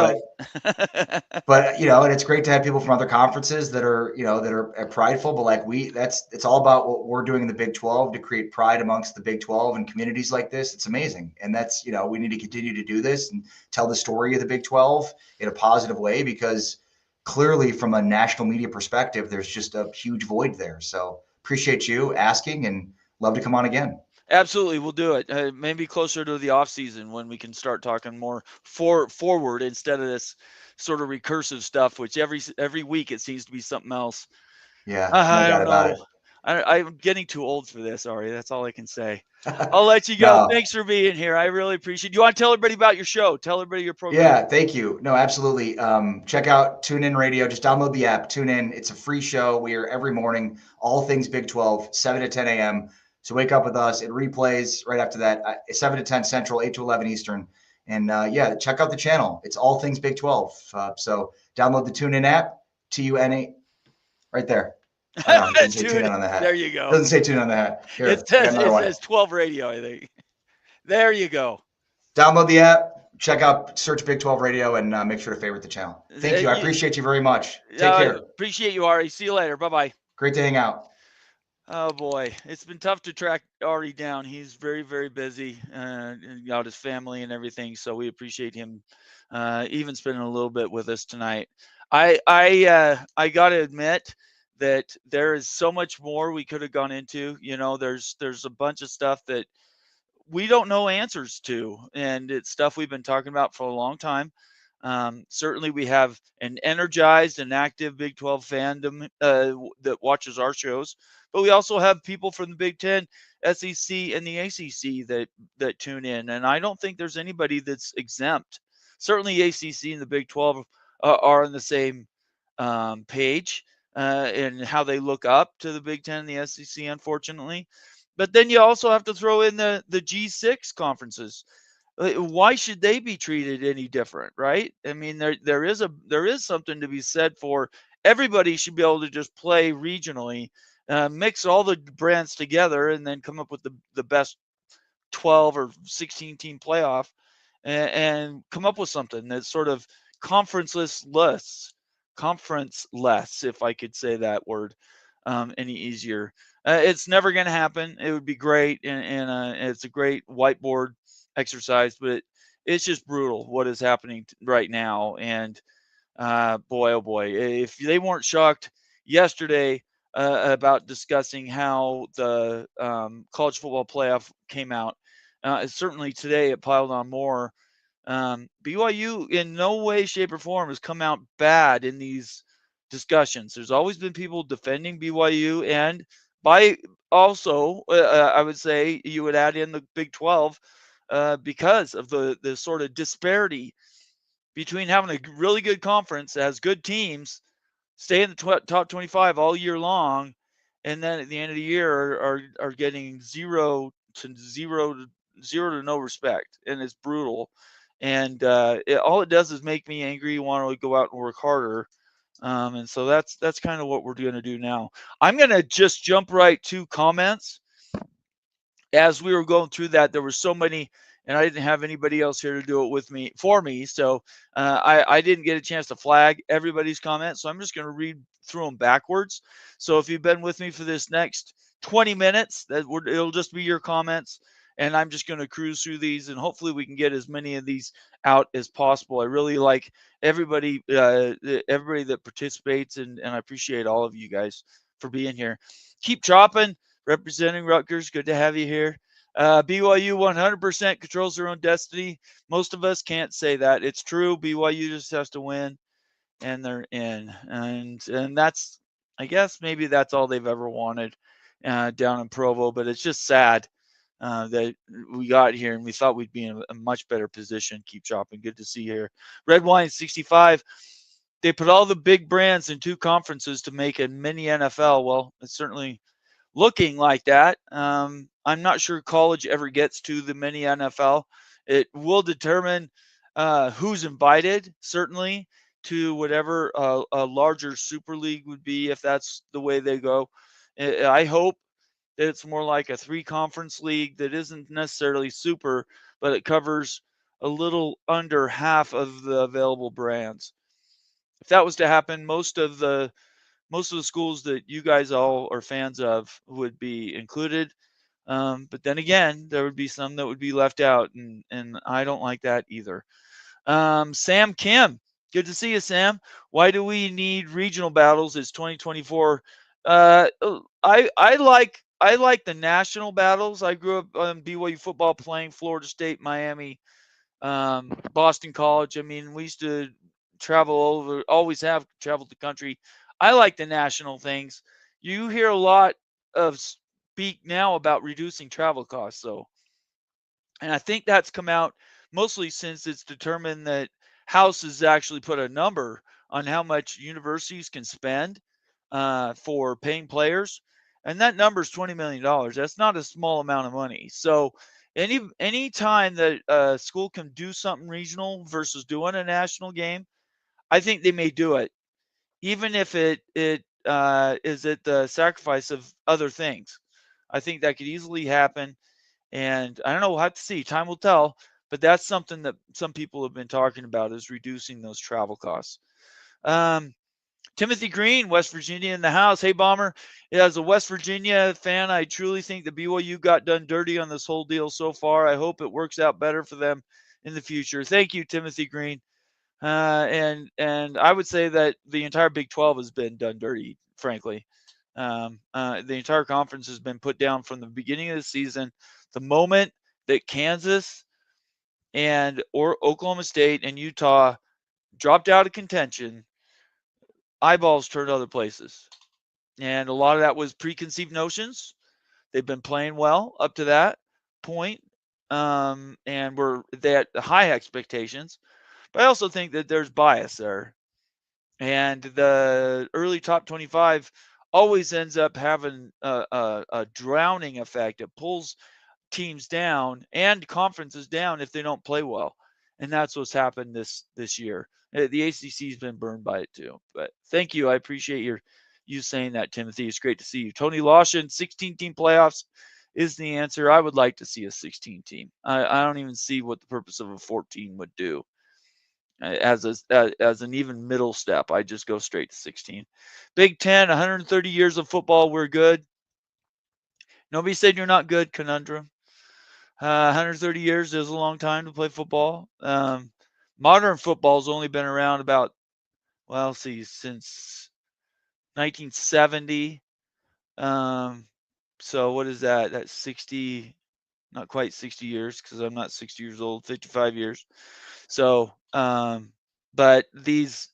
but them. and it's great to have people from other conferences that are prideful, but it's all about what we're doing in the Big 12 to create pride amongst the Big 12 and communities like this. It's amazing. And that's, we need to continue to do this and tell the story of the Big 12 in a positive way, because clearly from a national media perspective, there's just a huge void there. So appreciate you asking, and love to come on again. Absolutely, we'll do it. Maybe closer to the off season when we can start talking more forward instead of this sort of recursive stuff, which every week it seems to be something else. Yeah, no I doubt don't about know. it. I'm getting too old for this, Ari. That's all I can say. I'll let you go. No, Thanks for being here. I really appreciate it. You want to tell everybody about your show? Tell everybody your program. yeah, thank you. No, absolutely. Check out TuneIn Radio. Just download the app, Tune In. It's a free show. We are every morning, all things Big 12, 7 to 10 a.m. So wake up with us. It replays right after that, 7 to 10 Central, 8 to 11 Eastern. And yeah, check out the channel. It's all things Big 12. So download the TuneIn app, TUNA, right there. I know it doesn't say tune in Tune. on the There hat. you It go. doesn't say tune in on the hat. It Here, I got says another it one. says 12 radio, I think. There you go. Download the app, check out, search Big 12 Radio, and make sure to favorite the channel. Thank you. I You, appreciate you very much. Take care. appreciate you, Ari. See you later. Bye bye. Great to hang out. Oh boy, it's been tough to track Ari down. He's very, very busy, got his family and everything. So we appreciate him, even spending a little bit with us tonight. I got to admit that there is so much more we could have gone into. There's a bunch of stuff that we don't know answers to, and it's stuff we've been talking about for a long time. Certainly, we have an energized and active Big 12 fandom that watches our shows, but we also have people from the Big 10, SEC, and the ACC that tune in, and I don't think there's anybody that's exempt. Certainly, ACC and the Big 12 are on the same page in how they look up to the Big 10 and the SEC, unfortunately. But then you also have to throw in the G6 conferences. Why should they be treated any different, right? I mean, there is something to be said for everybody should be able to just play regionally, mix all the brands together, and then come up with the best 12 or 16 team playoff, and come up with something that's sort of conferenceless, if I could say that word any easier. It's never going to happen. It would be great, and it's a great whiteboard exercise, but it's just brutal what is happening right now. And boy, oh boy, if they weren't shocked yesterday about discussing how the college football playoff came out, certainly today it piled on more. BYU in no way, shape, or form has come out bad in these discussions. There's always been people defending BYU, and by also, I would say you would add in the Big 12 because of the sort of disparity between having a really good conference that has good teams, stay in the top 25 all year long, and then at the end of the year are getting zero to no respect, and it's brutal. And all it does is make me angry. Want to go out and work harder. And so that's kind of what we're going to do now. I'm going to just jump right to comments. As we were going through that, there were so many, and I didn't have anybody else here to do it with me for me. So I didn't get a chance to flag everybody's comments. So I'm just going to read through them backwards. So if you've been with me for this next 20 minutes, it'll just be your comments. And I'm just going to cruise through these, and hopefully we can get as many of these out as possible. I really like everybody that participates, and I appreciate all of you guys for being here. Keep chopping, representing Rutgers. Good to have you here. BYU 100% controls their own destiny. Most of us can't say that. It's true. BYU just has to win, and they're in. And that's, I guess, maybe that's all they've ever wanted down in Provo. But it's just sad that we got here, and we thought we'd be in a much better position. Keep chopping. Good to see you here. Red Wine 65. They put all the big brands in two conferences to make a mini NFL. Well, it's certainly looking like that. I'm not sure college ever gets to the mini NFL. It will determine who's invited, certainly, to whatever a larger Super League would be, if that's the way they go. I hope that it's more like a three-conference league that isn't necessarily super, but it covers a little under half of the available brands. If that was to happen, most of the schools that you guys all are fans of would be included. But then again, there would be some that would be left out, and I don't like that either. Sam Kim, good to see you, Sam. Why do we need regional battles? It's 2024. I like the national battles. I grew up on BYU football playing Florida State, Miami, Boston College. I mean, we used to travel all over, always have traveled the country. I like the national things. You hear a lot of speak now about reducing travel costs, though. And I think that's come out mostly since it's determined that House has actually put a number on how much universities can spend for paying players. And that number is $20 million. That's not a small amount of money. So any time that a school can do something regional versus doing a national game, I think they may do it, even if it is at the sacrifice of other things. I think that could easily happen, and I don't know. We'll have to see. Time will tell. But that's something that some people have been talking about is reducing those travel costs. Um, Timothy Green, West Virginia in the house. Hey, Bomber. As a West Virginia fan, I truly think the BYU got done dirty on this whole deal so far. I hope it works out better for them in the future. Thank you, Timothy Green. And I would say that the entire Big 12 has been done dirty, frankly. The entire conference has been put down from the beginning of the season. The moment that Kansas and or Oklahoma State and Utah dropped out of contention, eyeballs turned other places. And a lot of that was preconceived notions. They've been playing well up to that point, and they had high expectations. But I also think that there's bias there. And the early top 25 always ends up having a drowning effect. It pulls teams down and conferences down if they don't play well. And that's what's happened this year. The ACC's been burned by it too. But thank you. I appreciate you saying that, Timothy. It's great to see you. Tony Lawson, 16-team playoffs is the answer. I would like to see a 16 team. I don't even see what the purpose of a 14 would do. As an even middle step, I just go straight to 16. Big 10, 130 years of football. We're good. Nobody said you're not good, Conundrum. 130 years is a long time to play football. Modern football's only been around about, well, see, since 1970. So what is that? That's 60, not quite 60 years because I'm not 60 years old, 55 years. So, but these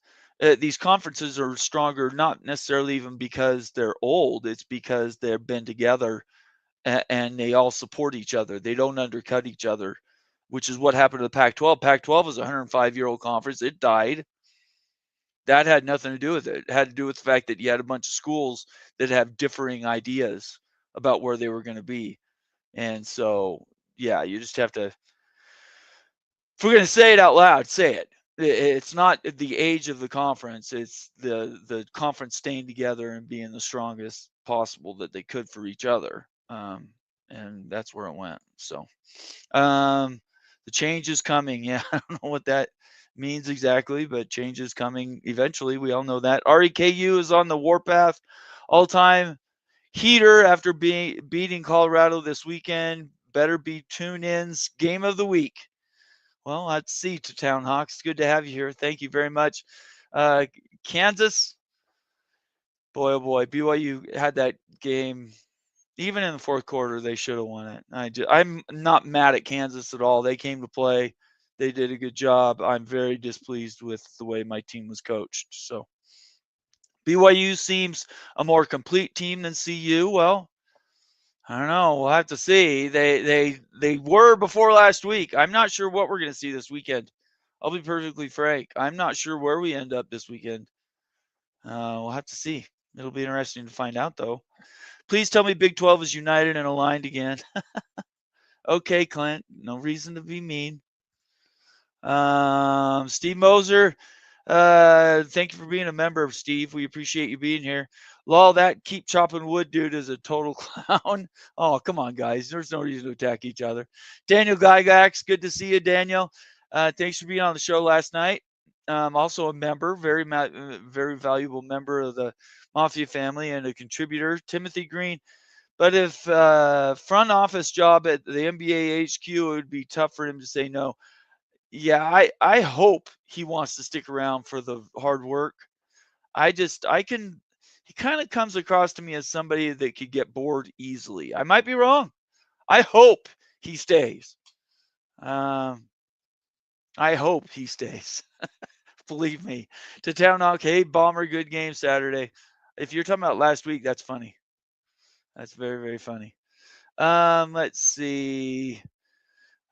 conferences are stronger, not necessarily even because they're old. It's because they've been together and they all support each other. They don't undercut each other, which is what happened to the Pac-12. Pac-12 is a 105-year-old conference. It died. That had nothing to do with it. It had to do with the fact that you had a bunch of schools that have differing ideas about where they were going to be. And so, yeah, you just have to, if we're going to say it out loud, say it. It's not the age of the conference. It's the conference staying together and being the strongest possible that they could for each other. And that's where it went. So, the change is coming. Yeah, I don't know what that means exactly, but change is coming eventually. We all know that. REKU is on the warpath, all-time heater after beating Colorado this weekend. Better be tune-ins game of the week. Well, let's see, to Town Hawks. Good to have you here. Thank you very much. Kansas, boy, oh boy, BYU had that game. Even in the fourth quarter, they should have won it. I'm not mad at Kansas at all. They came to play. They did a good job. I'm very displeased with the way my team was coached. So BYU seems a more complete team than CU. Well, I don't know. We'll have to see. They were before last week. I'm not sure what we're going to see this weekend. I'll be perfectly frank. I'm not sure where we end up this weekend. We'll have to see. It'll be interesting to find out, though. Please tell me Big 12 is united and aligned again. Okay, Clint. No reason to be mean. Steve Moser, thank you for being a member, Steve. We appreciate you being here. Lol, that keep chopping wood dude is a total clown. Oh, come on, guys. There's no reason to attack each other. Daniel Gygax, good to see you, Daniel. Thanks for being on the show last night. Also a member, very valuable member of the Mafia family and a contributor. Timothy Green. But if front office job at the NBA HQ, it would be tough for him to say no. Yeah, I hope he wants to stick around for the hard work. He kind of comes across to me as somebody that could get bored easily. I might be wrong. I hope he stays. Um, I hope he stays. Believe me. To Town Hawk, hey, Bomber, good game Saturday. If you're talking about last week, that's funny. That's very, very funny. Let's see.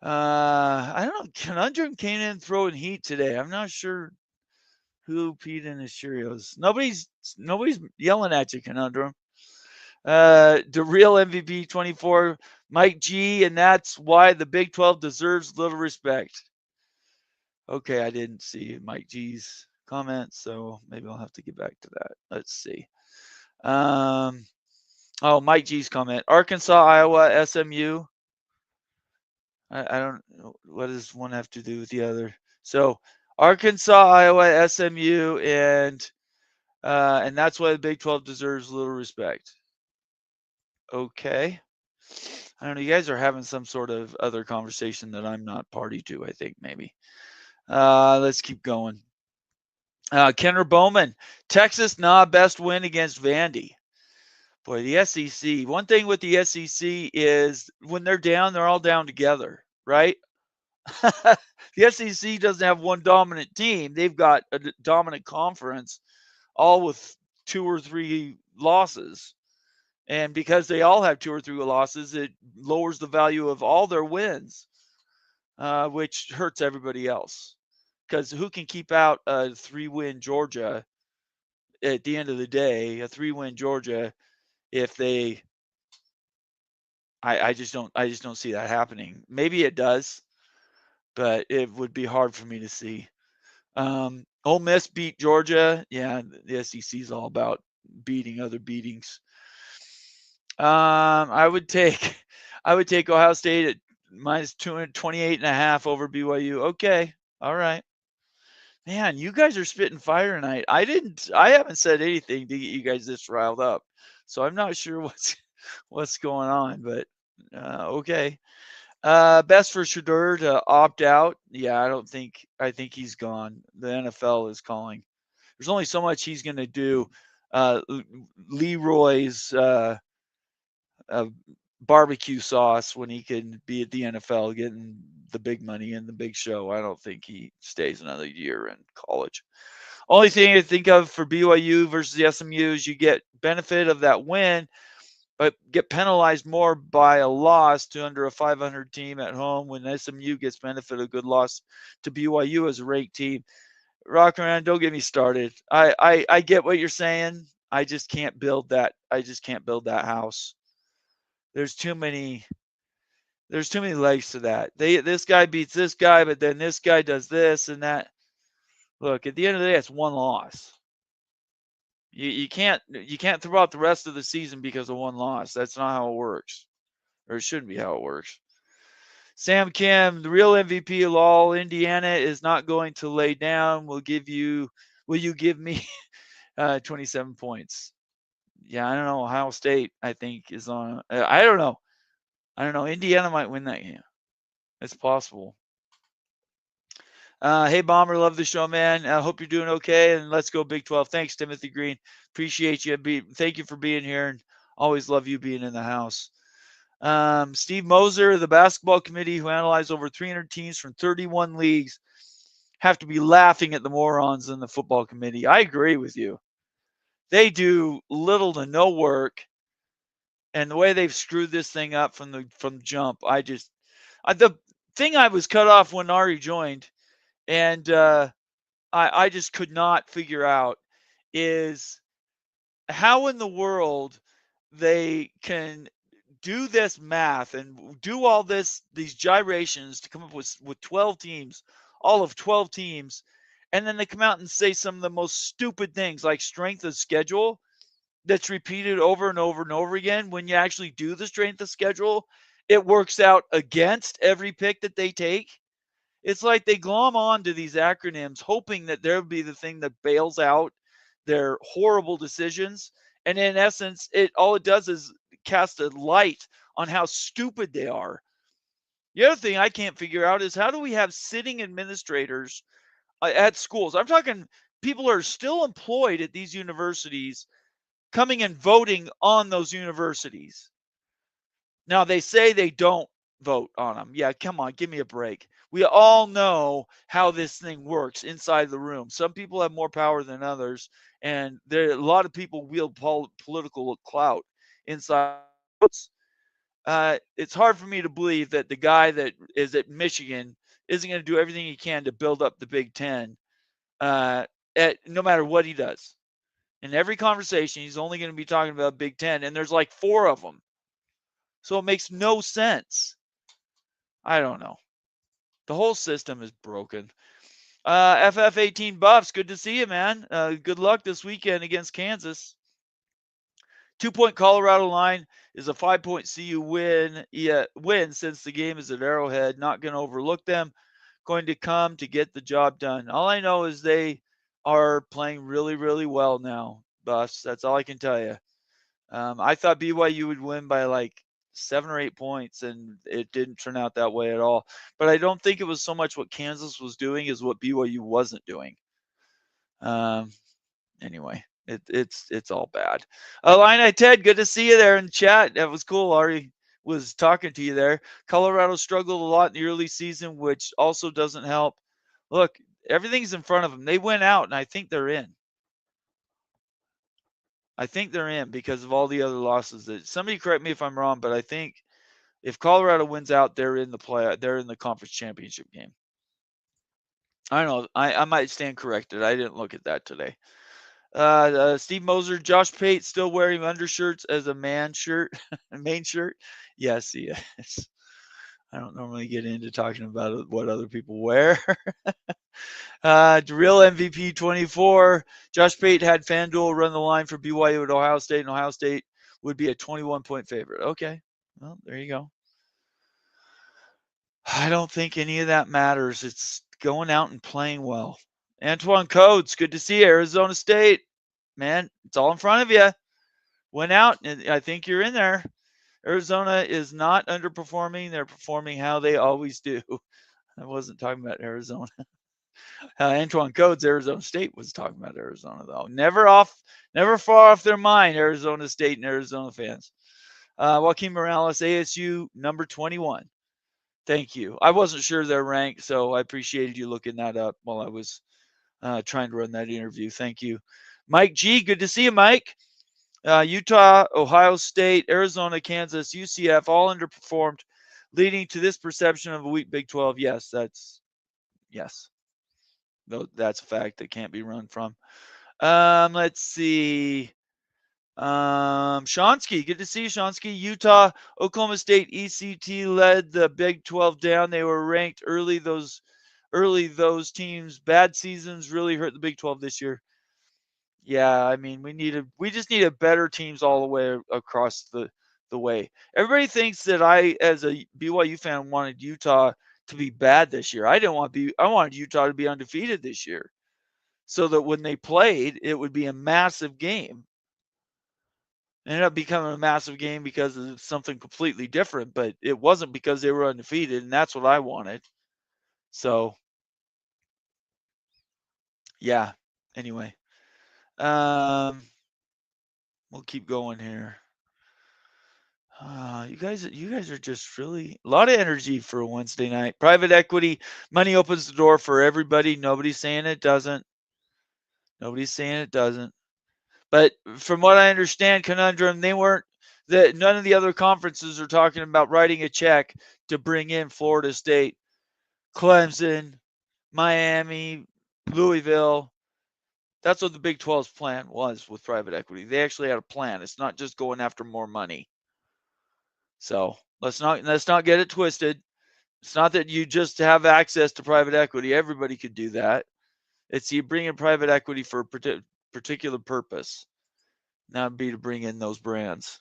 I don't know. Conundrum came in throwing heat today. I'm not sure who peed in his Cheerios. Nobody's yelling at you, Conundrum. The real MVP 24, Mike G, and that's why the Big 12 deserves little respect. Okay, I didn't see Mike G's comment, so maybe I'll have to get back to that. Let's see. Um, oh, Mike G's comment: Arkansas, Iowa, SMU. I don't know, what does one have to do with the other? So Arkansas, Iowa, SMU, and that's why the Big 12 deserves little respect. Okay. I don't know. You guys are having some sort of other conversation that I'm not party to, I think, maybe. Let's keep going. Kenner Bowman, Texas, best win against Vandy. Boy, the SEC. One thing with the SEC is when they're down, they're all down together, right? The SEC doesn't have one dominant team. They've got a dominant conference, all with 2 or 3 losses. And because they all have 2 or 3 losses, it lowers the value of all their wins, which hurts everybody else. Because who can keep out a 3-win Georgia at the end of the day? A 3-win Georgia, if they, I just don't see that happening. Maybe it does, but it would be hard for me to see. Ole Miss beat Georgia. Yeah, the SEC is all about beating other beatings. I would take Ohio State at minus 228.5 over BYU. Okay, all right. Man, you guys are spitting fire tonight. I haven't said anything to get you guys this riled up, so I'm not sure what's going on. But okay. Best for Shedeur to opt out. Yeah, I think he's gone. The NFL is calling. There's only so much he's going to do. Leroy's uh, barbecue sauce when he can be at the NFL getting the big money and the big show. I don't think he stays another year in college. Only thing I think of for BYU versus the SMU is you get benefit of that win, but get penalized more by a loss to under a 500 team at home when SMU gets benefit of a good loss to BYU as a ranked team. Rock around, don't get me started. I get what you're saying. I just can't build that. I just can't build that house. There's too many legs to that. This guy beats this guy, but then this guy does this and that. Look, at the end of the day, it's one loss. You can't throw out the rest of the season because of one loss. That's not how it works, or it shouldn't be how it works. Sam Kim, the real MVP of all, Indiana is not going to lay down. Will you give me 27 points? Yeah, I don't know. Ohio State, I think, is on. I don't know. Indiana might win that game. It's possible. Hey, Bomber, love the show, man. I hope you're doing okay, and let's go Big 12. Thanks, Timothy Green. Appreciate you. Thank you for being here, and always love you being in the house. Steve Moser, the basketball committee, who analyzed over 300 teams from 31 leagues, have to be laughing at the morons in the football committee. I agree with you. They do little to no work, and the way they've screwed this thing up from the jump, the thing I was cut off when Ari joined, and I just could not figure out is how in the world they can do this math and do all these gyrations to come up with 12 teams, all of 12 teams, and then they come out and say some of the most stupid things like strength of schedule that's repeated over and over and over again. When you actually do the strength of schedule, it works out against every pick that they take. It's like they glom on to these acronyms, hoping that there'll be the thing that bails out their horrible decisions. And in essence, all it does is cast a light on how stupid they are. The other thing I can't figure out is how do we have sitting administrators at schools? I'm talking people who are still employed at these universities coming and voting on those universities. Now, they say they don't vote on them. Yeah, come on, give me a break. We all know how this thing works inside the room. Some people have more power than others, and there a lot of people wield political clout inside. It's hard for me to believe that the guy that is at Michigan isn't going to do everything he can to build up the Big Ten, no matter what he does. In every conversation, he's only going to be talking about Big Ten, and there's like 4 of them. So it makes no sense. I don't know. The whole system is broken. FF18 Buffs, good to see you, man. Good luck this weekend against Kansas. 2-point Colorado line is a 5-point CU win since the game is at Arrowhead. Not going to overlook them. Going to come to get the job done. All I know is they are playing really, really well now, Buffs. That's all I can tell you. I thought BYU would win by like 7 or 8 points, and it didn't turn out that way at all. But I don't think it was so much what Kansas was doing as what BYU wasn't doing. Anyway, it's all bad. Illini Ted, good to see you there in chat. That was cool. Ari was talking to you there. Colorado struggled a lot in the early season, which also doesn't help. Look, everything's in front of them. They went out, and I think they're in. I think they're in because of all the other losses. Somebody correct me if I'm wrong, but I think if Colorado wins out, they're in the play. They're in the conference championship game. I don't know. I might stand corrected. I didn't look at that today. Steve Moser, Josh Pate still wearing undershirts as a main shirt. Yes, he is. I don't normally get into talking about what other people wear. Real MVP 24. Josh Pate had FanDuel run the line for BYU at Ohio State, and Ohio State would be a 21-point favorite. Okay, well, there you go. I don't think any of that matters. It's going out and playing well. Antoine Coates, good to see you. Arizona State. Man, it's all in front of you. Went out, and I think you're in there. Arizona is not underperforming. They're performing how they always do. I wasn't talking about Arizona. Antoine Coates, Arizona State was talking about Arizona, though. Never far off their mind, Arizona State and Arizona fans. Joaquin Morales, ASU, number 21. Thank you. I wasn't sure their rank, so I appreciated you looking that up while I was trying to run that interview. Thank you. Mike G, good to see you, Mike. Utah, Ohio State, Arizona, Kansas, UCF, all underperformed, leading to this perception of a weak Big 12. Yes, that's a fact that can't be run from. Let's see. Shonsky, good to see you, Shonsky. Utah, Oklahoma State, ECT led the Big 12 down. They were ranked early. Those teams, bad seasons really hurt the Big 12 this year. Yeah, I mean, we just needed better teams all the way across the way. Everybody thinks that I, as a BYU fan, wanted Utah to be bad this year. I wanted Utah to be undefeated this year, so that when they played, it would be a massive game. It ended up becoming a massive game because of something completely different, but it wasn't because they were undefeated, and that's what I wanted. So, yeah. Anyway, we'll keep going here. You guys are just really a lot of energy for a Wednesday night. Private equity money opens the door for everybody. Nobody's saying it doesn't. But from what I understand, Conundrum, none of the other conferences are talking about writing a check to bring in Florida State, Clemson, Miami, Louisville. That's what the Big 12's plan was with private equity. They actually had a plan. It's not just going after more money. So let's not get it twisted. It's not that you just have access to private equity. Everybody could do that. It's you bring in private equity for a particular purpose. That would be to bring in those brands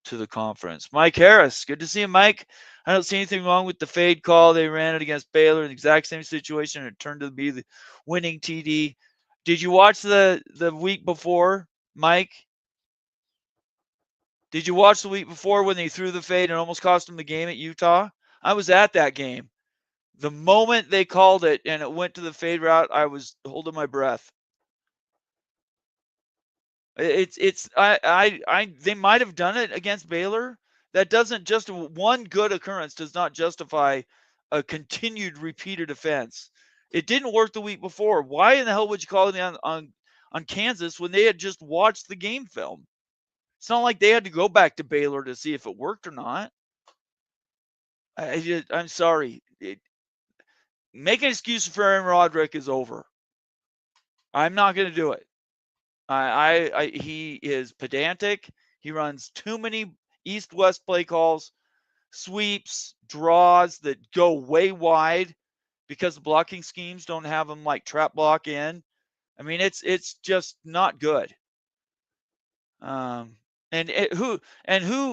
to the conference. Mike Harris, good to see you, Mike. I don't see anything wrong with the fade call. They ran it against Baylor in the exact same situation, and it turned to be the winning TD. Did you watch the week before, Mike? Did you watch the week before when they threw the fade and almost cost them the game at Utah? I was at that game. The moment they called it and it went to the fade route, I was holding my breath. They might have done it against Baylor. That doesn't just one good occurrence does not justify a continued repeated offense. It didn't work the week before. Why in the hell would you call it on Kansas when they had just watched the game film? It's not like they had to go back to Baylor to see if it worked or not. I'm sorry. Making an excuse for Aaron Roderick is over. I'm not going to do it. He is pedantic. He runs too many east-west play calls, sweeps, draws that go way wide because the blocking schemes don't have them like trap block in. I mean, it's just not good. And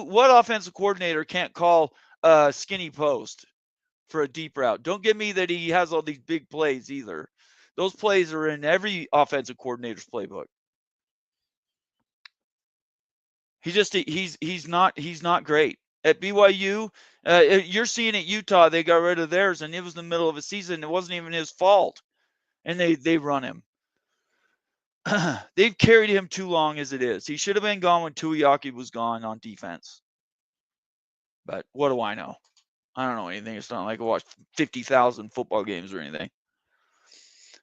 what offensive coordinator can't call a skinny post for a deep route? Don't give me that he has all these big plays either. Those plays are in every offensive coordinator's playbook. He's not great. At BYU, you're seeing at Utah, they got rid of theirs, and it was the middle of a season. It wasn't even his fault, and they run him. They've carried him too long as it is. He should have been gone when Tuiaki was gone on defense. But what do I know? I don't know anything. It's not like I watched 50,000 football games or anything.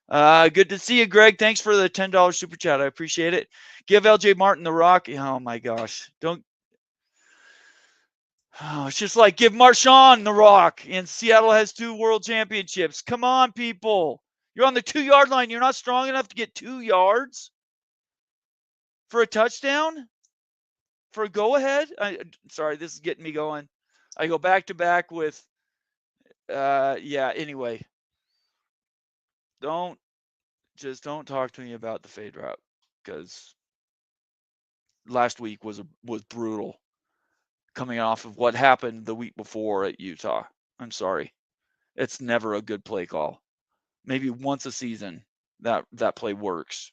Good to see you, Greg. Thanks for the $10 super chat. I appreciate it. Give LJ Martin the rock. Oh my gosh. Don't. Oh, it's just like give Marshawn the rock. And Seattle has 2 world championships. Come on, people. You're on the 2-yard line. You're not strong enough to get 2 yards for a touchdown? For a go ahead? Sorry, this is getting me going. I go back to back with, anyway. Don't talk to me about the fade route because last week was brutal coming off of what happened the week before at Utah. I'm sorry. It's never a good play call. Maybe once a season that play works.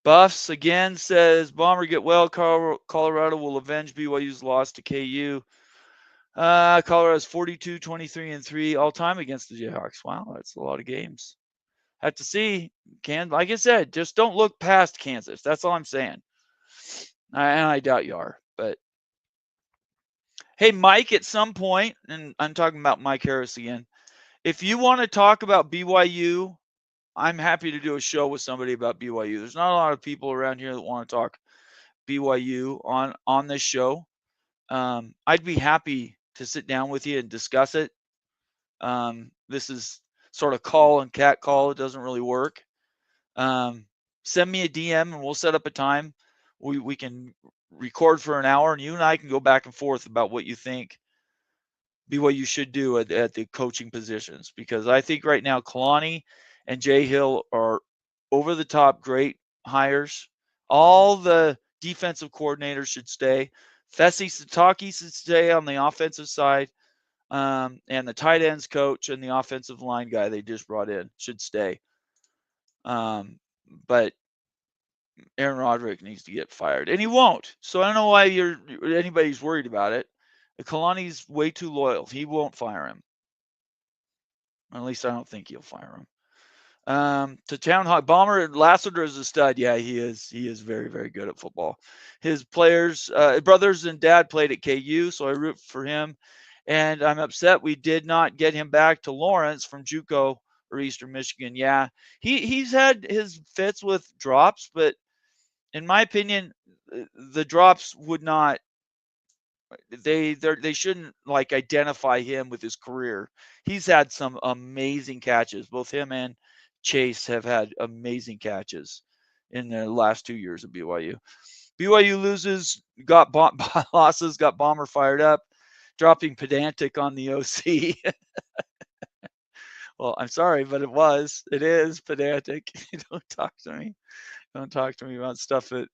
Buffs again says Bomber get well. Colorado will avenge BYU's loss to KU. Colorado's 42, 23, and 3 all time against the Jayhawks. Wow, that's a lot of games. Have to see. Like I said, just don't look past Kansas. That's all I'm saying. And I doubt you are. But hey, Mike, at some point, and I'm talking about Mike Harris again. If you want to talk about BYU, I'm happy to do a show with somebody about BYU. There's not a lot of people around here that want to talk BYU on this show. I'd be happy to sit down with you and discuss it. This is sort of call and cat call. It doesn't really work. Send me a DM and we'll set up a time. We can record for an hour and you and I can go back and forth about what you think BYU should do at the coaching positions, because I think right now Kalani and Jay Hill are over the top great hires. All the defensive coordinators should stay. Fesi Sataki should stay on the offensive side. And the tight ends coach and the offensive line guy they just brought in should stay. But Aaron Roderick needs to get fired, and he won't. So I don't know why anybody's worried about it. Kalani's way too loyal. He won't fire him. Or at least I don't think he'll fire him. To Town Hawk Bomber, Lassiter is a stud. Yeah, he is. He is very, very good at football. His players, brothers and dad played at KU, so I root for him. And I'm upset we did not get him back to Lawrence from JUCO or Eastern Michigan. Yeah, he's had his fits with drops, but in my opinion, the drops would not. They shouldn't like identify him with his career. He's had some amazing catches. Both him and Chase have had amazing catches in the last 2 years of BYU. BYU loses, losses, got Bomber fired up, dropping pedantic on the OC. Well, I'm sorry, but it is pedantic. Don't talk to me. Don't talk to me about stuff that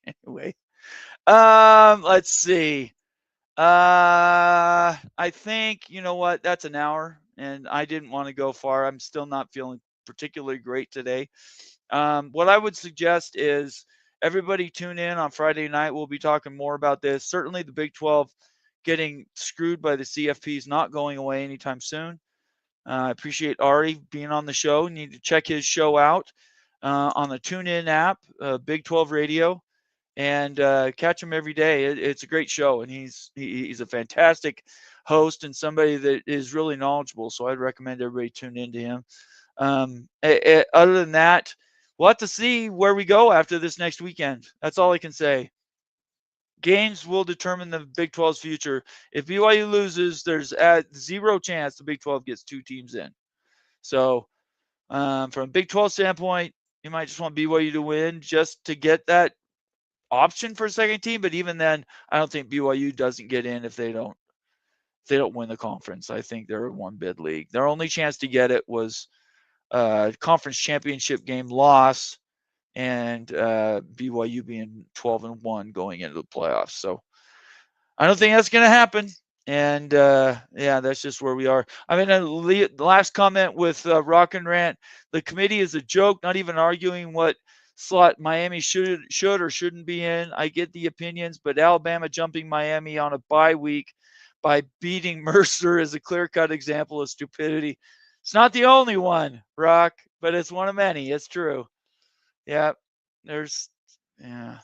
anyway. Let's see. I think, you know what, that's an hour and I didn't want to go far. I'm still not feeling particularly great today. What I would suggest is everybody tune in on Friday night. We'll be talking more about this. Certainly the Big 12 getting screwed by the CFP is not going away anytime soon. I appreciate Ari being on the show. You need to check his show out on the TuneIn app, Big 12 Radio, and catch him every day. It's a great show, and he's a fantastic host and somebody that is really knowledgeable. So I'd recommend everybody tune into him. Other than that, we'll have to see where we go after this next weekend. That's all I can say. Games will determine the Big 12's future. If BYU loses, there's zero chance the Big 12 gets 2 teams in. So from a Big 12 standpoint, you might just want BYU to win just to get that option for a second team. But even then, I don't think BYU doesn't get in if they don't win the conference. I think they're a 1-bid league. Their only chance to get it was conference championship game loss and BYU being 12-1 going into the playoffs. So I don't think that's going to happen. And yeah, that's just where we are. I mean, the last comment with Rock and Rant, the committee is a joke, not even arguing what slot Miami should or shouldn't be in. I get the opinions, but Alabama jumping Miami on a bye week by beating Mercer is a clear-cut example of stupidity. It's not the only one, Rock, but it's one of many. It's true. Yeah, there's yeah.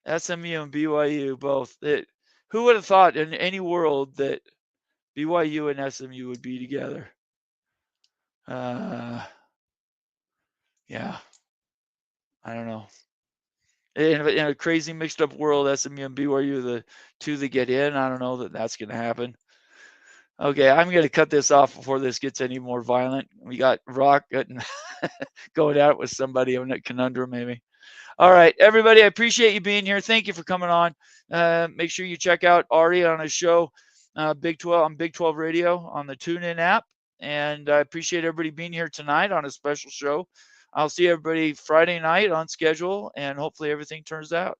SMU and BYU both. Who would have thought in any world that BYU and SMU would be together? Uh, yeah, I don't know. In a crazy mixed up world, SMU and BYU, the two that get in, I don't know that that's going to happen. Okay, I'm going to cut this off before this gets any more violent. We got Rock going out with somebody on a conundrum, maybe. All right, everybody, I appreciate you being here. Thank you for coming on. Make sure you check out Ari on his show, Big 12 on Big 12 Radio on the TuneIn app. And I appreciate everybody being here tonight on a special show. I'll see everybody Friday night on schedule, and hopefully everything turns out.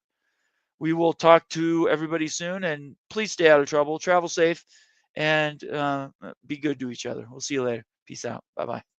We will talk to everybody soon, and please stay out of trouble, travel safe, and be good to each other. We'll see you later. Peace out. Bye-bye.